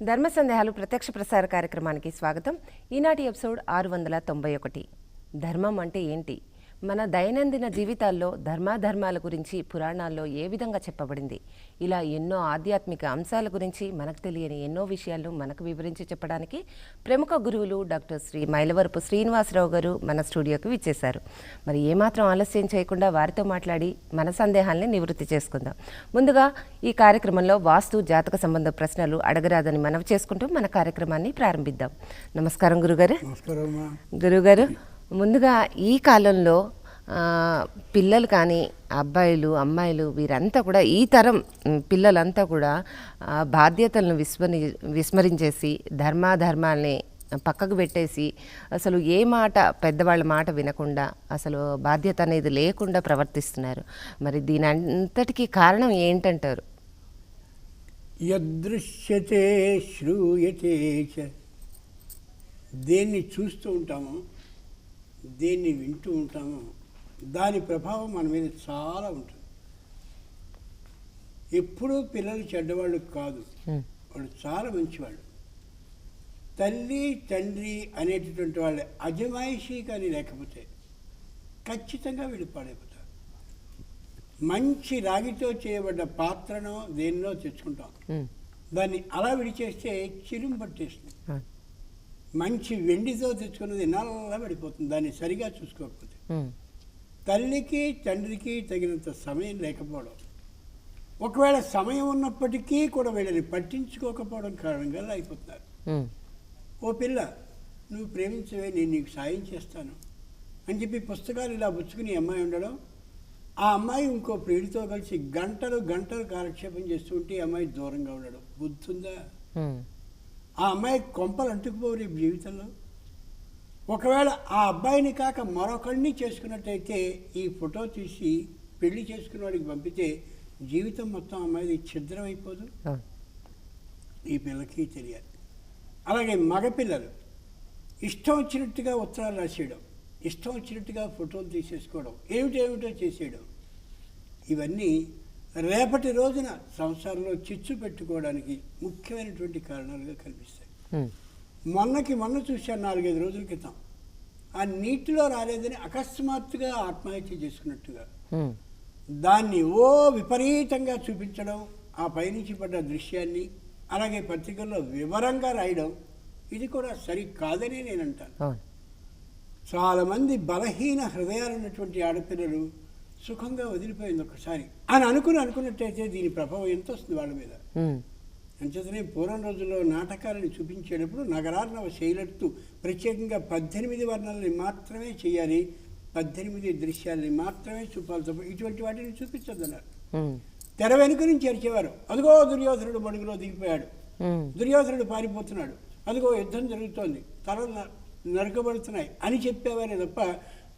ధర్మ సందేహాలు ప్రత్యక్ష ప్రసార కార్యక్రమానికి స్వాగతం. ఈనాటి ఎపిసోడ్ 691. ధర్మం అంటే ఏంటి? మన దైనందిన జీవితాల్లో ధర్మాధర్మాల గురించి పురాణాల్లో ఏ విధంగా చెప్పబడింది? ఇలా ఎన్నో ఆధ్యాత్మిక అంశాల గురించి మనకు తెలియని ఎన్నో విషయాలు మనకు వివరించి చెప్పడానికి ప్రముఖ గురువులు డాక్టర్ శ్రీ మైలవరపు శ్రీనివాసరావు గారు మన స్టూడియోకి విచ్చేశారు. మరి ఏమాత్రం ఆలస్యం చేయకుండా వారితో మాట్లాడి మన సందేహాల్ని నివృత్తి చేసుకుందాం. ముందుగా ఈ కార్యక్రమంలో వాస్తు జాతక సంబంధ ప్రశ్నలు అడగరాదని మనవి చేసుకుంటూ మన కార్యక్రమాన్ని ప్రారంభిద్దాం. నమస్కారం గురుగారు. గురుగారు, ముందుగా ఈ కాలంలో పిల్లలు కానీ అబ్బాయిలు అమ్మాయిలు వీరంతా కూడా ఈ తరం పిల్లలంతా కూడా బాధ్యతలను విస్మరించేసి ధర్మాల్ని పక్కకు పెట్టేసి అసలు ఏ మాట పెద్దవాళ్ళ మాట వినకుండా అసలు బాధ్యత అనేది లేకుండా ప్రవర్తిస్తున్నారు. మరి దీని అంతటికీ కారణం ఏంటంటారు? యదృశ్యతే శ్రూయతే దేన్ని చూస్తూ ఉంటామో దేన్ని వింటూ ఉంటామో దాని ప్రభావం మన మీద చాలా ఉంటుంది. ఎప్పుడూ పిల్లలు చెడ్డవాళ్ళు కాదు, వాళ్ళు చాలా మంచివాళ్ళు. తల్లి తండ్రి అనేటటువంటి వాళ్ళ అజమాయిషీ కానీ లేకపోతే ఖచ్చితంగా వీళ్ళు పాడైపోతారు. మంచి రాగితో చేయబడ్డ పాత్రనో దేన్నో తెచ్చుకుంటాం, దాన్ని అలా విడిచేస్తే చిరుము పట్టేస్తుంది. మంచి వెండితో తెచ్చుకున్నది నల్ల పడిపోతుంది దాన్ని సరిగా చూసుకోకపోతే. తల్లికి తండ్రికి తగినంత సమయం లేకపోవడం, ఒకవేళ సమయం ఉన్నప్పటికీ కూడా వీళ్ళని పట్టించుకోకపోవడం కారణంగా అయిపోతున్నారు. ఓ పిల్ల, నువ్వు ప్రేమించవే, నేను నీకు సాయం చేస్తాను అని చెప్పి పుస్తకాలు ఇలా పుచ్చుకుని అమ్మాయి ఉండడం, ఆ అమ్మాయి ఇంకో ప్రియుడితో కలిసి గంటలు గంటలు కాలక్షేపం చేస్తూ ఉంటే ఈ అమ్మాయి దూరంగా ఉండడం బుద్ధుందా? ఆ అమ్మాయి కొంపలు అంటుకుపోవు రేపు జీవితంలో. ఒకవేళ ఆ అబ్బాయిని కాక మరొకరిని చేసుకున్నట్టయితే ఈ ఫోటో తీసి పెళ్లి చేసుకున్న వాడికి పంపితే జీవితం మొత్తం అమ్మాయిది ఛిద్రం అయిపోదు. ఈ పిల్లకి తెలియాలి. అలాగే మగపిల్లలు ఇష్టం వచ్చినట్టుగా ఉత్తరాలు రాసేయడం, ఇష్టం వచ్చినట్టుగా ఫోటోలు తీసేసుకోవడం, ఏమిటో చేసేయడం, ఇవన్నీ రేపటి రోజున సంసారంలో చిచ్చు పెట్టుకోవడానికి ముఖ్యమైనటువంటి కారణాలుగా కనిపిస్తాయి. మొన్న చూశాను 4-5 రోజుల క్రితం, ఆ నీటిలో రాలేదని అకస్మాత్తుగా ఆత్మహత్య చేసుకున్నట్టుగా దాన్ని విపరీతంగా చూపించడం, ఆ పైనుంచి పడ్డ దృశ్యాన్ని అలాగే పత్రికల్లో వివరంగా రాయడం, ఇది కూడా సరికాదని నేను అంటాను. చాలామంది బలహీన హృదయాలు ఉన్నటువంటి ఆడపిల్లలు సుఖంగా వదిలిపోయింది ఒకసారి అని అనుకున్నట్టయితే దీని ప్రభావం ఎంత వస్తుంది వాళ్ళ మీద. అంచేతనే పూర్వం రోజుల్లో నాటకాలను చూపించేటప్పుడు నగరార్ణవ శైలత్తు ప్రత్యేకంగా 18 వర్ణాలని మాత్రమే చేయాలి, 18 దృశ్యాలని మాత్రమే చూపాలి తప్ప ఇటువంటి వాటిని చూపించద్దన్నారు. తెర వెనుక నుంచి అరిచేవారు, అదిగో దుర్యోధనుడు మడుగులో దిగిపోయాడు, దుర్యోధనుడు పారిపోతున్నాడు, అదిగో యుద్ధం జరుగుతోంది, తలలు నరకబడుతున్నాయి అని చెప్పేవారే తప్ప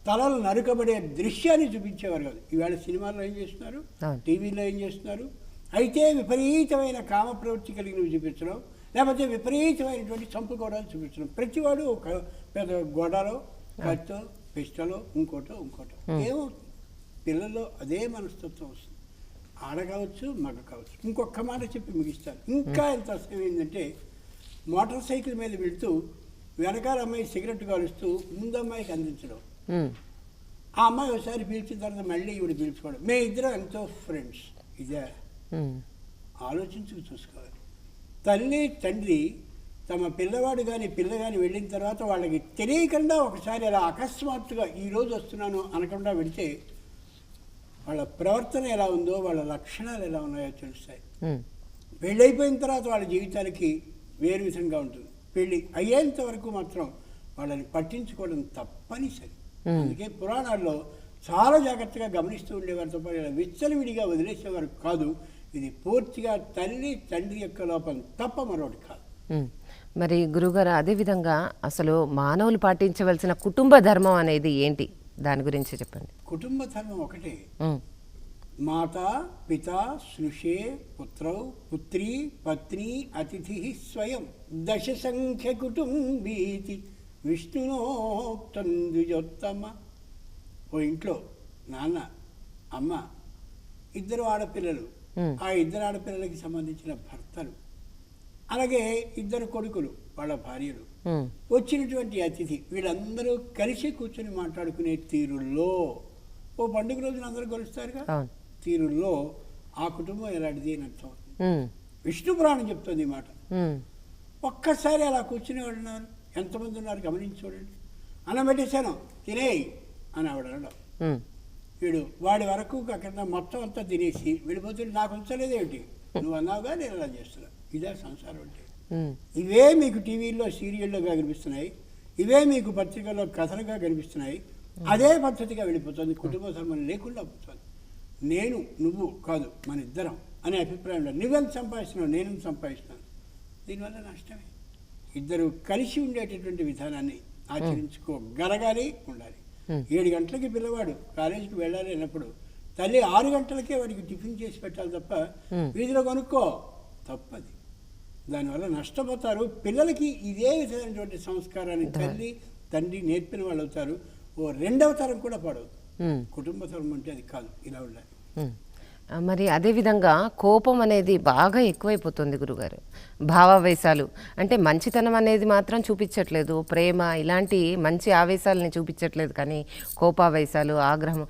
తలలు నరకబడే దృశ్యాన్ని చూపించేవారు కాదు. ఈవేళ సినిమాల్లో ఏం చేస్తున్నారు, టీవీలో ఏం చేస్తున్నారు, అయితే విపరీతమైన కామ ప్రవృత్తి కలిగినవి చూపించడం, లేకపోతే విపరీతమైనటువంటి చంపుకోవడాలు చూపించడం. ప్రతివాడు ఒక పెద్ద గోడలో కత్తో పిస్టలో ఇంకోటో ఏమవుతుంది? పిల్లల్లో అదే మనస్తత్వం వస్తుంది. ఆడ కావచ్చు మగ కావచ్చు. ఇంకొక మాట చెప్పి ముగిస్తాను. ఇంకా ఎంత అసహ్యం ఏంటంటే, మోటార్ సైకిల్ మీద వెళుతూ వెనకాల అమ్మాయి సిగరెట్ కాలుస్తూ ముందు అమ్మాయికి అందించడం, ఆ అమ్మాయి ఒకసారి పీల్చిన తర్వాత మళ్ళీ ఈవిడ పీల్చుకోవడం, మే ఇద్దరం ఎంతో ఫ్రెండ్స్. ఇదే ఆలోచించుకు చూసుకోవాలి. తల్లి తండ్రి తమ పిల్లవాడు కానీ పిల్ల కానీ వెళ్ళిన తర్వాత వాళ్ళకి తెలియకుండా ఒకసారి అలా అకస్మాత్తుగా ఈరోజు వస్తున్నాను అనకుండా వెళితే వాళ్ళ ప్రవర్తన ఎలా ఉందో, వాళ్ళ లక్షణాలు ఎలా ఉన్నాయో తెలుస్తాయి. పెళ్ళైపోయిన తర్వాత వాళ్ళ జీవితానికి వేరు విధంగా ఉంటుంది. పెళ్ళి అయ్యేంత వరకు మాత్రం వాళ్ళని పట్టించుకోవడం తప్పనిసరి. అందుకే పురాణాల్లో చాలా జాగ్రత్తగా గమనిస్తూ ఉండేవారు తప్ప విచ్చలవిడిగా వదిలేసేవారు కాదు. ఇది పూర్తిగా తల్లి తండ్రి యొక్క లోపం తప్ప మరొకటి కాదు. మరి గురుగారు, అదేవిధంగా అసలు మానవులు పాటించవలసిన కుటుంబ ధర్మం అనేది ఏంటి, దాని గురించి చెప్పండి. కుటుంబ ధర్మం ఒకటే, మాతా పితా స్నుషే పుత్రౌ పుత్రీ పత్ని అతిథి స్వయం దశ సంఖ్య కుటుంబీతి విష్ణునోక్తం ద్విజోత్తమ. ఓ ఇంట్లో నాన్న అమ్మ, 2 ఆడపిల్లలు, ఆ 2 ఆడపిల్లలకి సంబంధించిన భర్తలు, అలాగే ఇద్దరు కొడుకులు వాళ్ళ భార్యలు, వచ్చినటువంటి అతిథి, వీళ్ళందరూ కలిసి కూర్చొని మాట్లాడుకునే తీరుల్లో, ఓ పండుగ రోజున అందరూ కలుస్తారుగా, తీరుల్లో ఆ కుటుంబం ఎలాంటిది అని అర్థం. విష్ణు పురాణం చెప్తుంది ఈ మాట. ఒక్కసారి అలా కూర్చుని వాళ్ళు ఉన్నారు, ఎంతమంది ఉన్నారు గమనించి చూడండి. అన్నం పెట్టేశాను తినేయి అని ఆవిడ అనడం. వీడు వాడి వరకు అక్కడ మొత్తం అంతా తినేసి వెళ్ళిపోతుంది. నాకు ఉంచలేదేమిటి, నువ్వు అన్నావుగా నేను అలా చేస్తున్నా. ఇదే సంసారం అంటే. ఇవే మీకు టీవీల్లో సీరియల్లోగా కనిపిస్తున్నాయి, ఇవే మీకు పత్రికల్లో కథలుగా కనిపిస్తున్నాయి. అదే పద్ధతిగా వెళ్ళిపోతుంది, కుటుంబ సంబంధం లేకుండా పోతుంది. నేను నువ్వు కాదు మన ఇద్దరం అనే అభిప్రాయంలో నువ్వెంత సంపాదిస్తున్నావు, నేను సంపాదిస్తున్నాను. దీనివల్ల నష్టమే. ఇద్దరు కలిసి ఉండేటటువంటి విధానాన్ని ఆచరించుకోగలగాలి, ఉండాలి. 7 గంటలకి పిల్లవాడు కాలేజీకి వెళ్ళాలి అన్నప్పుడు తల్లి 6 గంటలకే వాడికి టిఫిన్ చేసి పెట్టాలి తప్ప వీధిలో కొనుక్కో, తప్పది. దానివల్ల నష్టపోతారు. పిల్లలకి ఇదే విధమైనటువంటి సంస్కారాన్ని తల్లి తండ్రి నేర్పిన వాళ్ళు అవుతారు. ఓ 2వ తరం కూడా పాడవుతుంది. కుటుంబ తరం అంటే అది కాదు, ఇలా ఉండాలి. మరి అదేవిధంగా కోపం అనేది బాగా ఎక్కువైపోతుంది గురుగారు. భావావేశాలు అంటే మంచితనం అనేది మాత్రం చూపించట్లేదు, ప్రేమ ఇలాంటి మంచి ఆవేశాలని చూపించట్లేదు, కానీ కోపావేశాలు, ఆగ్రహం,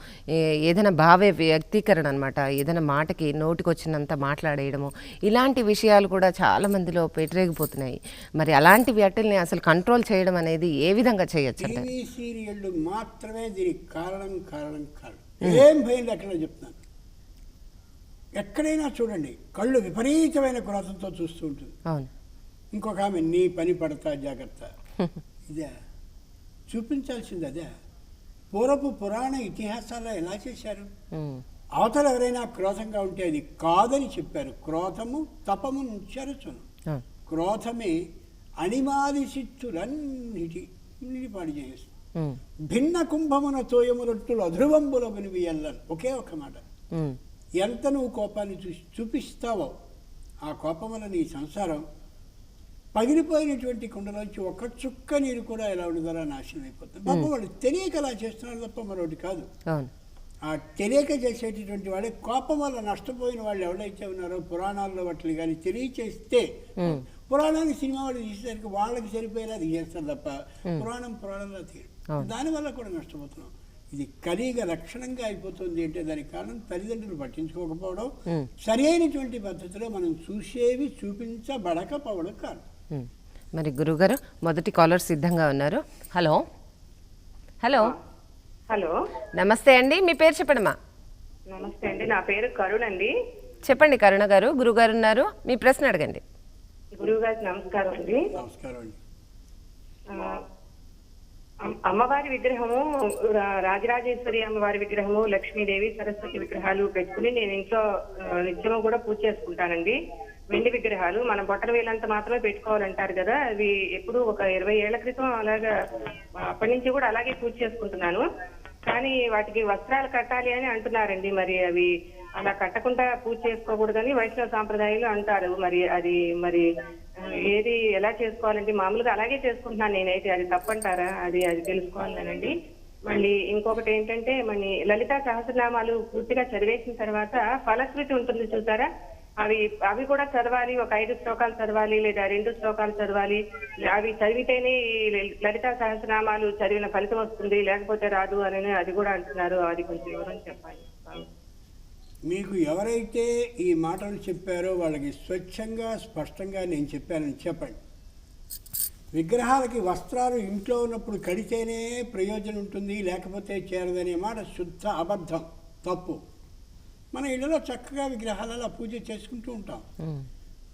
ఏదైనా భావ వ్యక్తీకరణ అనమాట, ఏదైనా మాటకి నోటికొచ్చినంత మాట్లాడేయడము, ఇలాంటి విషయాలు కూడా చాలా మందిలో పెట్టరేగిపోతున్నాయి. మరి అలాంటి వాటిల్ని అసలు కంట్రోల్ చేయడం అనేది ఏ విధంగా చేయొచ్చు అంటే? టీవీ సీరియళ్ళు మాత్రమే దీనికి కారణం. ఏం భయం లేకుండా చెప్తున్నాను. ఎక్కడైనా చూడండి, కళ్ళు విపరీతమైన క్రోధంతో చూస్తూ ఉంటుంది. ఇంకొక ఆమె నీ పని పడతా జాగ్రత్త. ఇదే చూపించాల్సింది. అదే పూర్వపు పురాణ ఇతిహాసాల్లో ఎలా చేశారు? అవతల ఎవరైనా క్రోధంగా ఉంటే అది కాదని చెప్పారు. క్రోధము తపము నుంచరుచును. క్రోధమే అణిమాది సిత్తులన్నిటి పాడు చేస్తుంది. భిన్న కుంభమున తోయములొట్టులు అధ్రువంబుల వినివి ఎల్లను. ఒకే ఒక మాట. ఎంత నువ్వు కోపాన్ని చూపిస్తావో ఆ కోపం వల్ల నీ సంసారం పగిలిపోయినటువంటి కుండలోంచి ఒక చుక్క నీరు కూడా ఎలా ఉండదో నాశనం అయిపోతుంది. పాపం వాళ్ళు తెలియక అలా చేస్తున్నారు తప్ప మరొకటి కాదు. ఆ తెలియక చేసేటటువంటి వాళ్ళే కోపం వల్ల నష్టపోయిన వాళ్ళు ఎవరైతే ఉన్నారో పురాణాల్లో వాటిని కానీ తెలియచేస్తే, పురాణాన్ని సినిమా వాళ్ళు తీసేసరికి వాళ్ళకి సరిపోయేలా తీసేస్తారు తప్ప పురాణంలో తీరు. దానివల్ల కూడా నష్టపోతున్నాం. ఇది కలిగ లక్షణంగా అయిపోతుంది. అంటే దానికి కారణం తల్లిదండ్రులు పట్టించుకోకపోవడం, సరి అయినటువంటి పద్ధతిలో మనం చూసేవి చూపించబడకపోవడం కారణం. మరి గురుగారు మొదటి కాలర్ సిద్ధంగా ఉన్నారు. హలో హలో హలో, నమస్తే అండి, మీ పేరు చెప్పడమా? నమస్తే అండి, నా పేరు కరుణ అండి. చెప్పండి కరుణ గారు, గురుగారు ఉన్నారు, మీ ప్రశ్న అడగండి. గురువు గారికి నమస్కారం అండి. నమస్కారం అండి. అమ్మవారి విగ్రహము, రాజరాజేశ్వరి అమ్మవారి విగ్రహము, లక్ష్మీదేవి, సరస్వతి విగ్రహాలు పెట్టుకుని నేను ఇంట్లో నిత్యము కూడా పూజ చేసుకుంటానండి. వెండి విగ్రహాలు మన బొట్టల వేలంతా మాత్రమే పెట్టుకోవాలంటారు కదా, అవి ఎప్పుడు ఒక 20 ఏళ్ల క్రితం అలాగా అప్పటి నుంచి కూడా అలాగే పూజ చేసుకుంటున్నాను. కానీ వాటికి వస్త్రాలు కట్టాలి అని అంటున్నారండి. మరి అవి అలా కట్టకుండా పూజ చేసుకోకూడదని వైష్ణవ సాంప్రదాయాలు అంటారు. మరి ఏది ఎలా చేసుకోవాలంటే మామూలుగా అలాగే చేసుకుంటున్నాను నేనైతే, అది తప్పంటారా? అది తెలుసుకోవాలనండి. మళ్ళీ ఇంకొకటి ఏంటంటే, మన లలితా సహస్రనామాలు పూర్తిగా చదివేసిన తర్వాత ఫలశ్రుతి ఉంటుంది చూసారా, అవి కూడా చదవాలి. ఒక 5 శ్లోకాలు చదవాలి లేదా 2 శ్లోకాలు చదవాలి. అవి చదివితేనే లలితా సహస్రనామాలు చదివిన ఫలితం వస్తుంది, లేకపోతే రాదు అని అది కూడా అంటున్నారు. అది కొంచెం వివరం చెప్పాలి. మీకు ఎవరైతే ఈ మాటలు చెప్పారో వాళ్ళకి స్వచ్ఛంగా స్పష్టంగా నేను చెప్పానని చెప్పండి. విగ్రహాలకి వస్త్రాలు ఇంట్లో ఉన్నప్పుడు కడితేనే ప్రయోజనం ఉంటుంది, లేకపోతే చేరదనే మాట శుద్ధ అబద్ధం, తప్పు. మన ఇళ్ళలో చక్కగా విగ్రహాలలో పూజ చేసుకుంటూ ఉంటాం.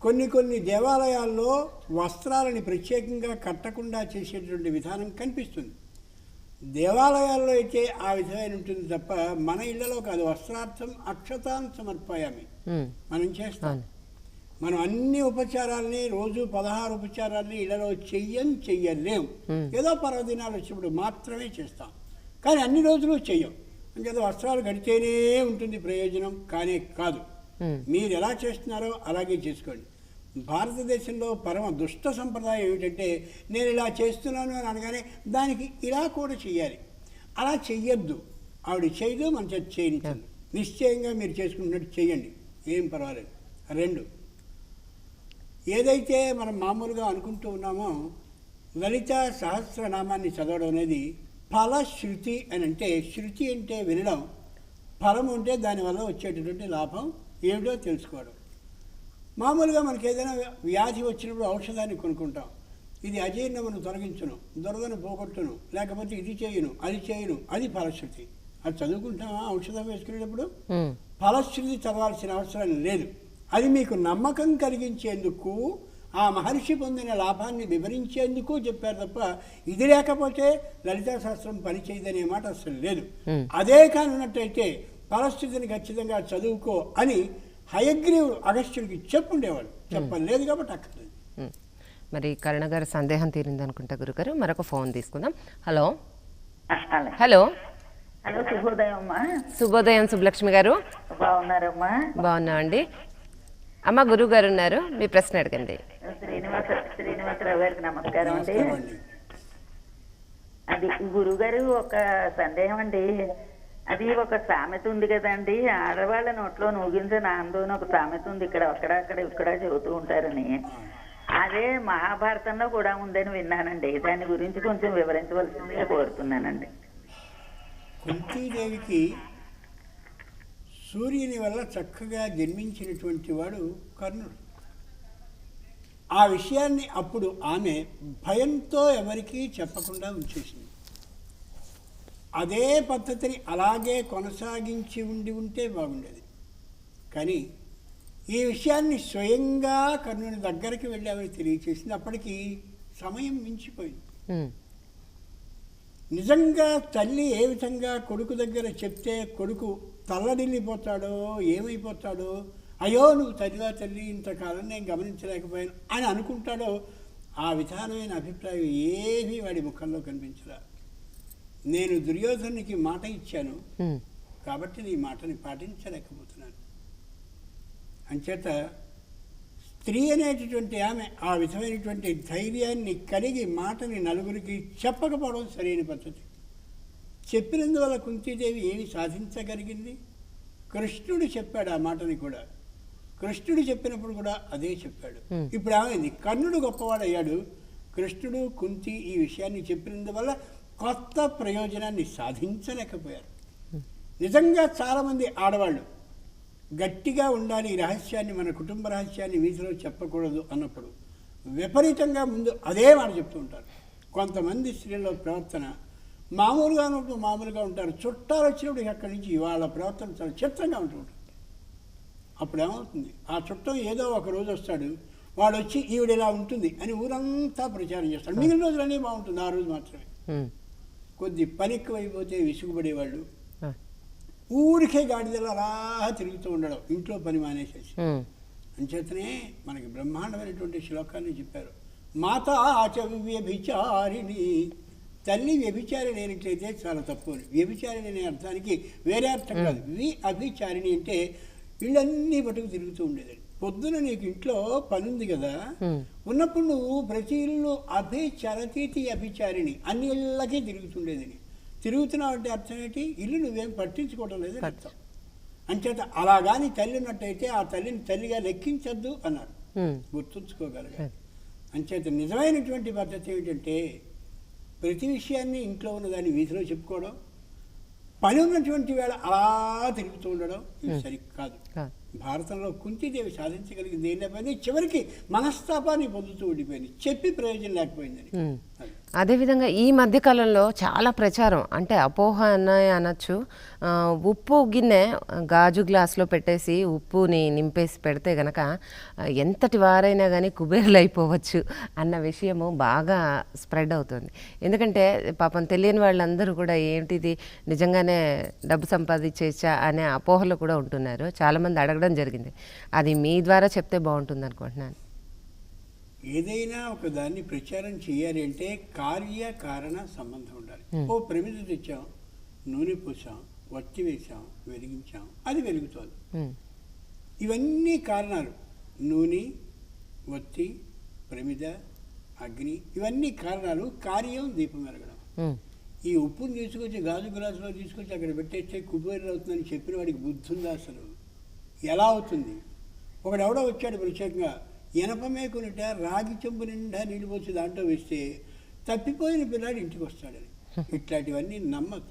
కొన్ని దేవాలయాల్లో వస్త్రాలని ప్రత్యేకంగా కట్టకుండా చేసేటువంటి విధానం కనిపిస్తుంది. దేవాలయాల్లో అయితే ఆ విధమైన ఉంటుంది తప్ప మన ఇళ్లలో కాదు. వస్త్రార్థం అక్షతాన్ సమర్పయామి మనం చేస్తాం. మనం అన్ని ఉపచారాలని రోజు 16 ఉపచారాలని ఇళ్లలో చెయ్యలేం. ఏదో పర్వదినాలు వచ్చినప్పుడు మాత్రమే చేస్తాం, కానీ అన్ని రోజులు చెయ్యం. అంచేత వస్త్రాలు కడితేనే ఉంటుంది ప్రయోజనం, కానీ కాదు. మీరు ఎలా చేస్తున్నారో అలాగే చేసుకోండి. భారతదేశంలో పరమ దుష్ట సంప్రదాయం ఏమిటంటే, నేను ఇలా చేస్తున్నాను అని అనగానే దానికి ఇలా కూడా చెయ్యాలి. అలా చెయ్యొద్దు. ఆవిడ చేయదు, మన చేత చేయనిచ్చదు. నిశ్చయంగా మీరు చేసుకున్నట్టు చెయ్యండి, ఏం పర్వాలేదు. 2, ఏదైతే మనం మామూలుగా అనుకుంటూ ఉన్నామో లలిత సహస్రనామాన్ని చదవడం అనేది ఫలశ్రుతి అని అంటే, శృతి అంటే వినడం, ఫలం అంటే దానివల్ల వచ్చేటటువంటి లాభం ఏమిటో తెలుసుకోవడం. మామూలుగా మనకి ఏదైనా వ్యాధి వచ్చినప్పుడు ఔషధాన్ని కొనుక్కుంటాం. ఇది అజీర్ణమును తొలగించును, దురదను పోగొట్టును, లేకపోతే ఇది చేయును, అది చేయును, అది ఫలశ్రుతి. అది చదువుకుంటామా ఔషధం వేసుకునేటప్పుడు? ఫలశ్రుతి చదవాల్సిన అవసరం లేదు. అది మీకు నమ్మకం కలిగించేందుకు, ఆ మహర్షి పొందిన లాభాన్ని వివరించేందుకు చెప్పారు తప్ప ఇది లేకపోతే లలితా శాస్త్రం పనిచేయదనే మాట అసలు లేదు. అదే కానున్నట్టయితే ఫలశ్రుతిని ఖచ్చితంగా చదువుకో అని హయగ్రీవుడు అగస్త్యుడికి చెప్పుండేవాడు. చెప్పలేదు కాబట్టి అక్కర్లేదు. మరి కరుణ గారి సందేహం తీరింది అనుకుంటా గురుగారు. మరొక ఫోన్ తీసుకుందాం. హలో హలో హలో, శుభోదయం అమ్మా. శుభోదయం సుబ్బలక్ష్మి గారు. బాగున్నారమ్మా? బాగున్నా అండి. అమ్మ గురువు గారు ఉన్నారు, మీ ప్రశ్న అడగండి. శ్రీనివాసరావు గారికి నమస్కారం అండి. అది గురుగారు, ఒక సందేహం అండి. అది ఒక సామెత ఉంది కదండి, ఆడవాళ్ళ నోట్లో నూగించే నాందోని ఒక సామెత ఉంది. ఇక్కడ చెబుతూ ఉంటారని. అదే మహాభారతంలో కూడా ఉందని విన్నానండి. దాని గురించి కొంచెం వివరించవలసిందిగా కోరుతున్నానండి. కుంతీదేవికి సూర్యుని వల్ల చక్కగా జన్మించినటువంటి వాడు కర్ణుడు. ఆ విషయాన్ని అప్పుడు ఆమె భయంతో ఎవరికీ చెప్పకుండా ఉంచేసింది. అదే పద్ధతిని అలాగే కొనసాగించి ఉంటే బాగుండేది. కానీ ఈ విషయాన్ని స్వయంగా కర్ణుని దగ్గరికి వెళ్ళి ఆమె తెలియచేసింది. అప్పటికి సమయం మించిపోయింది. నిజంగా తల్లి ఏ విధంగా కొడుకు దగ్గర చెప్తే కొడుకు తల్లడిల్లిపోతాడో, ఏమైపోతాడో, అయ్యో నువ్వు తల్లివా తల్లి, ఇంతకాలం నేను గమనించలేకపోయాను అని అనుకుంటాడో, ఆ విధానమైన అభిప్రాయం ఏమీ వాడి ముఖంలో కనిపించరా. నేను దుర్యోధనునికి మాట ఇచ్చాను కాబట్టి నీ మాటని పాటించలేకపోతున్నాను. అంచేత స్త్రీ అనేటటువంటి ఆమె ఆ విధమైనటువంటి ధైర్యాన్ని కలిగి మాటని నలుగురికి చెప్పకపోవడం సరైన పద్ధతి. చెప్పినందువల్ల కుంతీదేవి ఏమి సాధించగలిగింది? కృష్ణుడు చెప్పాడు ఆ మాటని కూడా. కృష్ణుడు చెప్పినప్పుడు కూడా అదే చెప్పాడు. ఇప్పుడు ఏమైంది? కర్ణుడు గొప్పవాడయ్యాడు. కృష్ణుడు కుంతి ఈ విషయాన్ని చెప్పినందువల్ల కొత్త ప్రయోజనాన్ని సాధించలేకపోయారు. నిజంగా చాలామంది ఆడవాళ్ళు గట్టిగా ఉండాలి, ఈ రహస్యాన్ని, మన కుటుంబ రహస్యాన్ని వీధిలో చెప్పకూడదు అన్నప్పుడు విపరీతంగా ముందు అదే మాట చెప్తూ ఉంటారు. కొంతమంది స్త్రీల ప్రవర్తన మామూలుగా ఉన్నప్పుడు మామూలుగా ఉంటారు, చుట్టాలు వచ్చినప్పుడు అక్కడి నుంచి వాళ్ళ ప్రవర్తన చాలా చిత్రంగా ఉంటూ ఉంటుంది. అప్పుడు ఏమవుతుంది? ఆ చుట్టం ఏదో ఒక రోజు వస్తాడు, వాడు వచ్చి ఈవిడ ఇలా ఉంటుంది అని ఊరంతా ప్రచారం చేస్తాడు. మిగిలిన రోజులన్నీ బాగుంటుంది, ఆ రోజు మాత్రమే. కొద్ది పనికి అయిపోతే విసుగుపడేవాళ్ళు ఊరికే గాడిదలు అలా తిరుగుతూ ఉండడం, ఇంట్లో పని మానేసేసి. అంచేతనే మనకి బ్రహ్మాండమైనటువంటి శ్లోకాన్ని చెప్పారు. మాతా ఆచ వ్యభిచారిణి, తల్లి వ్యభిచారిణి అయినట్లయితే చాలా తప్పు. వ్యభిచారిణి అనే అర్థానికి వేరే అర్థం కాదు. అభిచారిణి అంటే ఇళ్ళన్నీ పట్టుకు తిరుగుతూ ఉండేదండి. పొద్దున నీకు ఇంట్లో పని ఉంది కదా, ఉన్నప్పుడు నువ్వు ప్రతి ఇల్లు అభిచరతీతి అభిచారిణి, అన్ని ఇళ్ళకి తిరుగుతుండేదని. తిరుగుతున్నావు అంటే అర్థం ఏంటి? ఇల్లు నువ్వేం పట్టించుకోవడం లేదని అర్థం. అంచేత అలా కానీ తల్లి ఉన్నట్టయితే ఆ తల్లిని తల్లిగా లెక్కించద్దు అన్నారు. గుర్తుంచుకోగలగాలి. అంచేత నిజమైనటువంటి పద్ధతి ఏమిటంటే ప్రతి విషయాన్ని ఇంట్లో ఉన్నదాన్ని వీధిలో చెప్పుకోవడం, పని ఉన్నటువంటి వేళ అలా తిరుగుతూ ఉండడం ఇది సరికాదు. భారతంలో కుంతీదేవి సాధించగలిగింది ఏంటంటే చివరికి మనస్తాపాన్ని పొందుతూ ఉండిపోయింది, చెప్పి ప్రయోజనం లేకపోయిందని. అదేవిధంగా ఈ మధ్యకాలంలో చాలా ప్రచారం, అంటే అపోహ అనొచ్చు, ఉప్పు గిన్నె గాజు గ్లాసులో పెట్టేసి ఉప్పుని నింపేసి పెడితే గనక ఎంతటి వారైనా కానీ కుబేరులు అయిపోవచ్చు అన్న విషయము బాగా స్ప్రెడ్ అవుతుంది. ఎందుకంటే పాపం తెలియని వాళ్ళందరూ కూడా ఏంటిది నిజంగానే డబ్బు సంపాదించేచ్చా అనే అపోహలు కూడా ఉంటున్నారు. చాలామంది అడగడం జరిగింది. అది మీ ద్వారా చెప్తే బాగుంటుంది అనుకుంటున్నాను. ఏదైనా ఒక దాన్ని ప్రచారం చేయాలి అంటే కార్యకారణ సంబంధం ఉండాలి. ఓ ప్రమిద తెచ్చాం, నూనె పోసాం, వత్తి వేసాం, వెలిగించాం, అది వెలుగుతోంది. ఇవన్నీ కారణాలు. నూనె, వత్తి, ప్రమిద, అగ్ని, ఇవన్నీ కారణాలు. కార్యం దీపం వెలగడం. ఈ ఉప్పుని తీసుకొచ్చి గాజు గ్లాసులో తీసుకొచ్చి అక్కడ పెట్టేస్తే కుబేరులు అవుతుందని చెప్పిన వాడికి బుద్ధి ఉందా అసలు? ఎలా అవుతుంది? ఒకడెవడో వచ్చాడు ప్రత్యేకంగా, ఎనపమేకునిట రాగి చెంబు నిండా నీళ్ళు పోసి దాంట్లో వేస్తే తప్పిపోయిన పిల్లాడు ఇంటికి వస్తాడని. ఇట్లాంటివన్నీ నమ్మదు.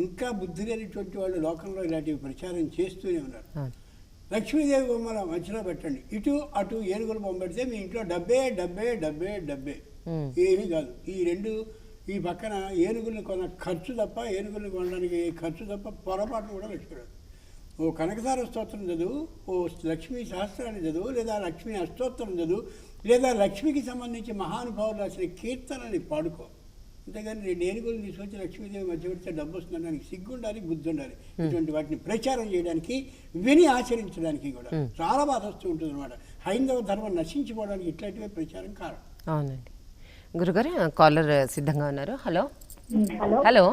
ఇంకా బుద్ధి లేనిటువంటి వాళ్ళు లోకంలో ఇలాంటివి ప్రచారం చేస్తూనే ఉన్నారు. లక్ష్మీదేవి బొమ్మల మధ్యలో పెట్టండి, ఇటు అటు ఏనుగులు బొమ్మ పెడితే మీ ఇంట్లో డబ్బే డబ్బే డబ్బే డబ్బే, ఏమీ కాదు. ఈ రెండు ఈ పక్కన ఏనుగుల్ని కొన్న ఖర్చు తప్ప, ఏనుగుల్ని కొనడానికి ఖర్చు తప్ప పొరపాటు కూడా లక్ష్మీరాదు. ఓ కనకసార స్తోత్రం చదువు, ఓ లక్ష్మీ సహస్రాన్ని చదువు, లేదా లక్ష్మీ అష్టోత్తరం చదువు, లేదా లక్ష్మికి సంబంధించి మహానుభావులు రాసిన కీర్తనని పాడుకో. అంతేగాని 2 ఏనుగులు తీసుకొచ్చి లక్ష్మీదేవి మధ్య పెడితే డబ్బు వస్తుందనడానికి సిగ్గు ఉండాలి, బుద్ధి ఉండాలి. ఇటువంటి వాటిని ప్రచారం చేయడానికి, విని ఆచరించడానికి కూడా చాలా బాధ వస్తూ ఉంటుంది అనమాట. హైందవ ధర్మం నశించిపోవడానికి ఇట్లాంటివే ప్రచారం కారణం. అవునండి. గురుగారు కాలర్ సిద్ధంగా ఉన్నారు. హలో హలో హలో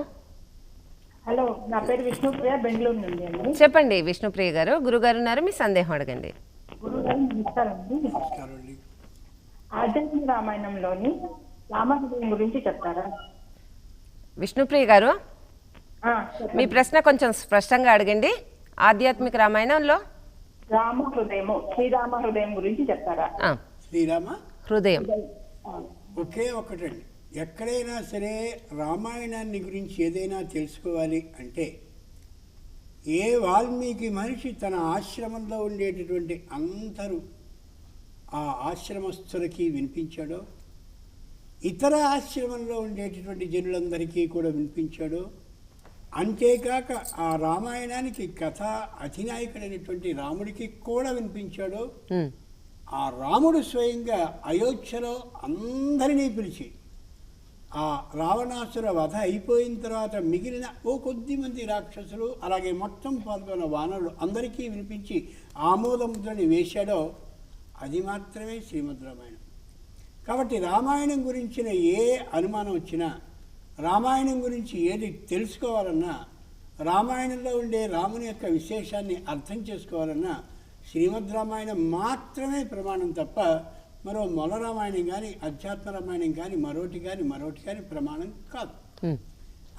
హలో, నా పేరు విష్ణుప్రియ, బెంగళూరు నుండి అండి. చెప్పండి విష్ణుప్రియ గారు, గురుగారు ఉన్నారు, మీ సందేహం అడగండి. గురుగారు నమస్కారం అండి. నమస్కారం అండి. ఆధ్యాత్మిక రామాయణంలోని రామహృదయం గురించి చెప్తారా? విష్ణుప్రియ గారు, చెప్పండి. మీ ప్రశ్న కొంచెం స్పష్టంగా అడగండి. ఆధ్యాత్మిక రామాయణంలో రామ హృదయము, శ్రీరామ హృదయం గురించి చెప్తారా? శ్రీరామ హృదయం ఒకే ఒకటండి. ఎక్కడైనా సరే రామాయణాన్ని గురించి ఏదైనా తెలుసుకోవాలి అంటే, ఏ వాల్మీకి మనిషి తన ఆశ్రమంలో ఉండేటటువంటి అందరూ ఆ ఆశ్రమస్థులకి వినిపించాడో, ఇతర ఆశ్రమంలో ఉండేటటువంటి జనులందరికీ కూడా వినిపించాడో, అంతేకాక ఆ రామాయణానికి కథా అధినాయకుడైనటువంటి రాముడికి కూడా వినిపించాడో, ఆ రాముడు స్వయంగా అయోధ్యలో అందరినీ పిలిచి ఆ రావణాసుర వధ అయిపోయిన తర్వాత మిగిలిన ఓ కొద్ది మంది రాక్షసులు, అలాగే మొత్తం పాల్గొన్న వానరులు అందరికీ వినిపించి ఆమోదముద్రని వేశాడో, అది మాత్రమే శ్రీమద్ రామాయణం. కాబట్టి రామాయణం గురించిన ఏ అనుమానం వచ్చినా, రామాయణం గురించి ఏది తెలుసుకోవాలన్నా, రామాయణంలో ఉండే రాముని యొక్క విశేషాన్ని అర్థం చేసుకోవాలన్నా శ్రీమద్ రామాయణం మాత్రమే ప్రమాణం తప్ప మరో మొల రామాయణం కానీ, అధ్యాత్మ రామాయణం కానీ, మరోటి కానీ ప్రమాణం కాదు.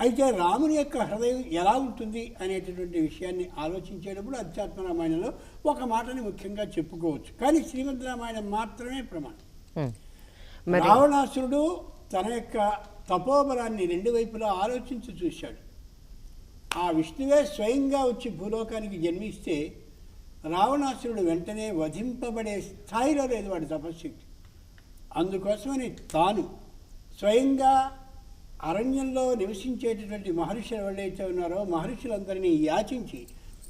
అయితే రాముని యొక్క హృదయం ఎలా ఉంటుంది అనేటటువంటి విషయాన్ని ఆలోచించేటప్పుడు అధ్యాత్మ రామాయణంలో ఒక మాటని ముఖ్యంగా చెప్పుకోవచ్చు. కానీ శ్రీమద్ రామాయణం మాత్రమే ప్రమాణం. రావణాసురుడు తన యొక్క తపోబలాన్ని 2 వైపులా ఆలోచించి చూశాడు. ఆ విష్ణువే స్వయంగా వచ్చి భూలోకానికి జన్మిస్తే రావణాసురుడు వెంటనే వధింపబడే స్థాయిలో లేదు వాడి తపశ్శక్తి. అందుకోసమని తాను స్వయంగా అరణ్యంలో నివసించేటటువంటి మహర్షులు ఎవరైతే ఉన్నారో మహర్షులందరినీ యాచించి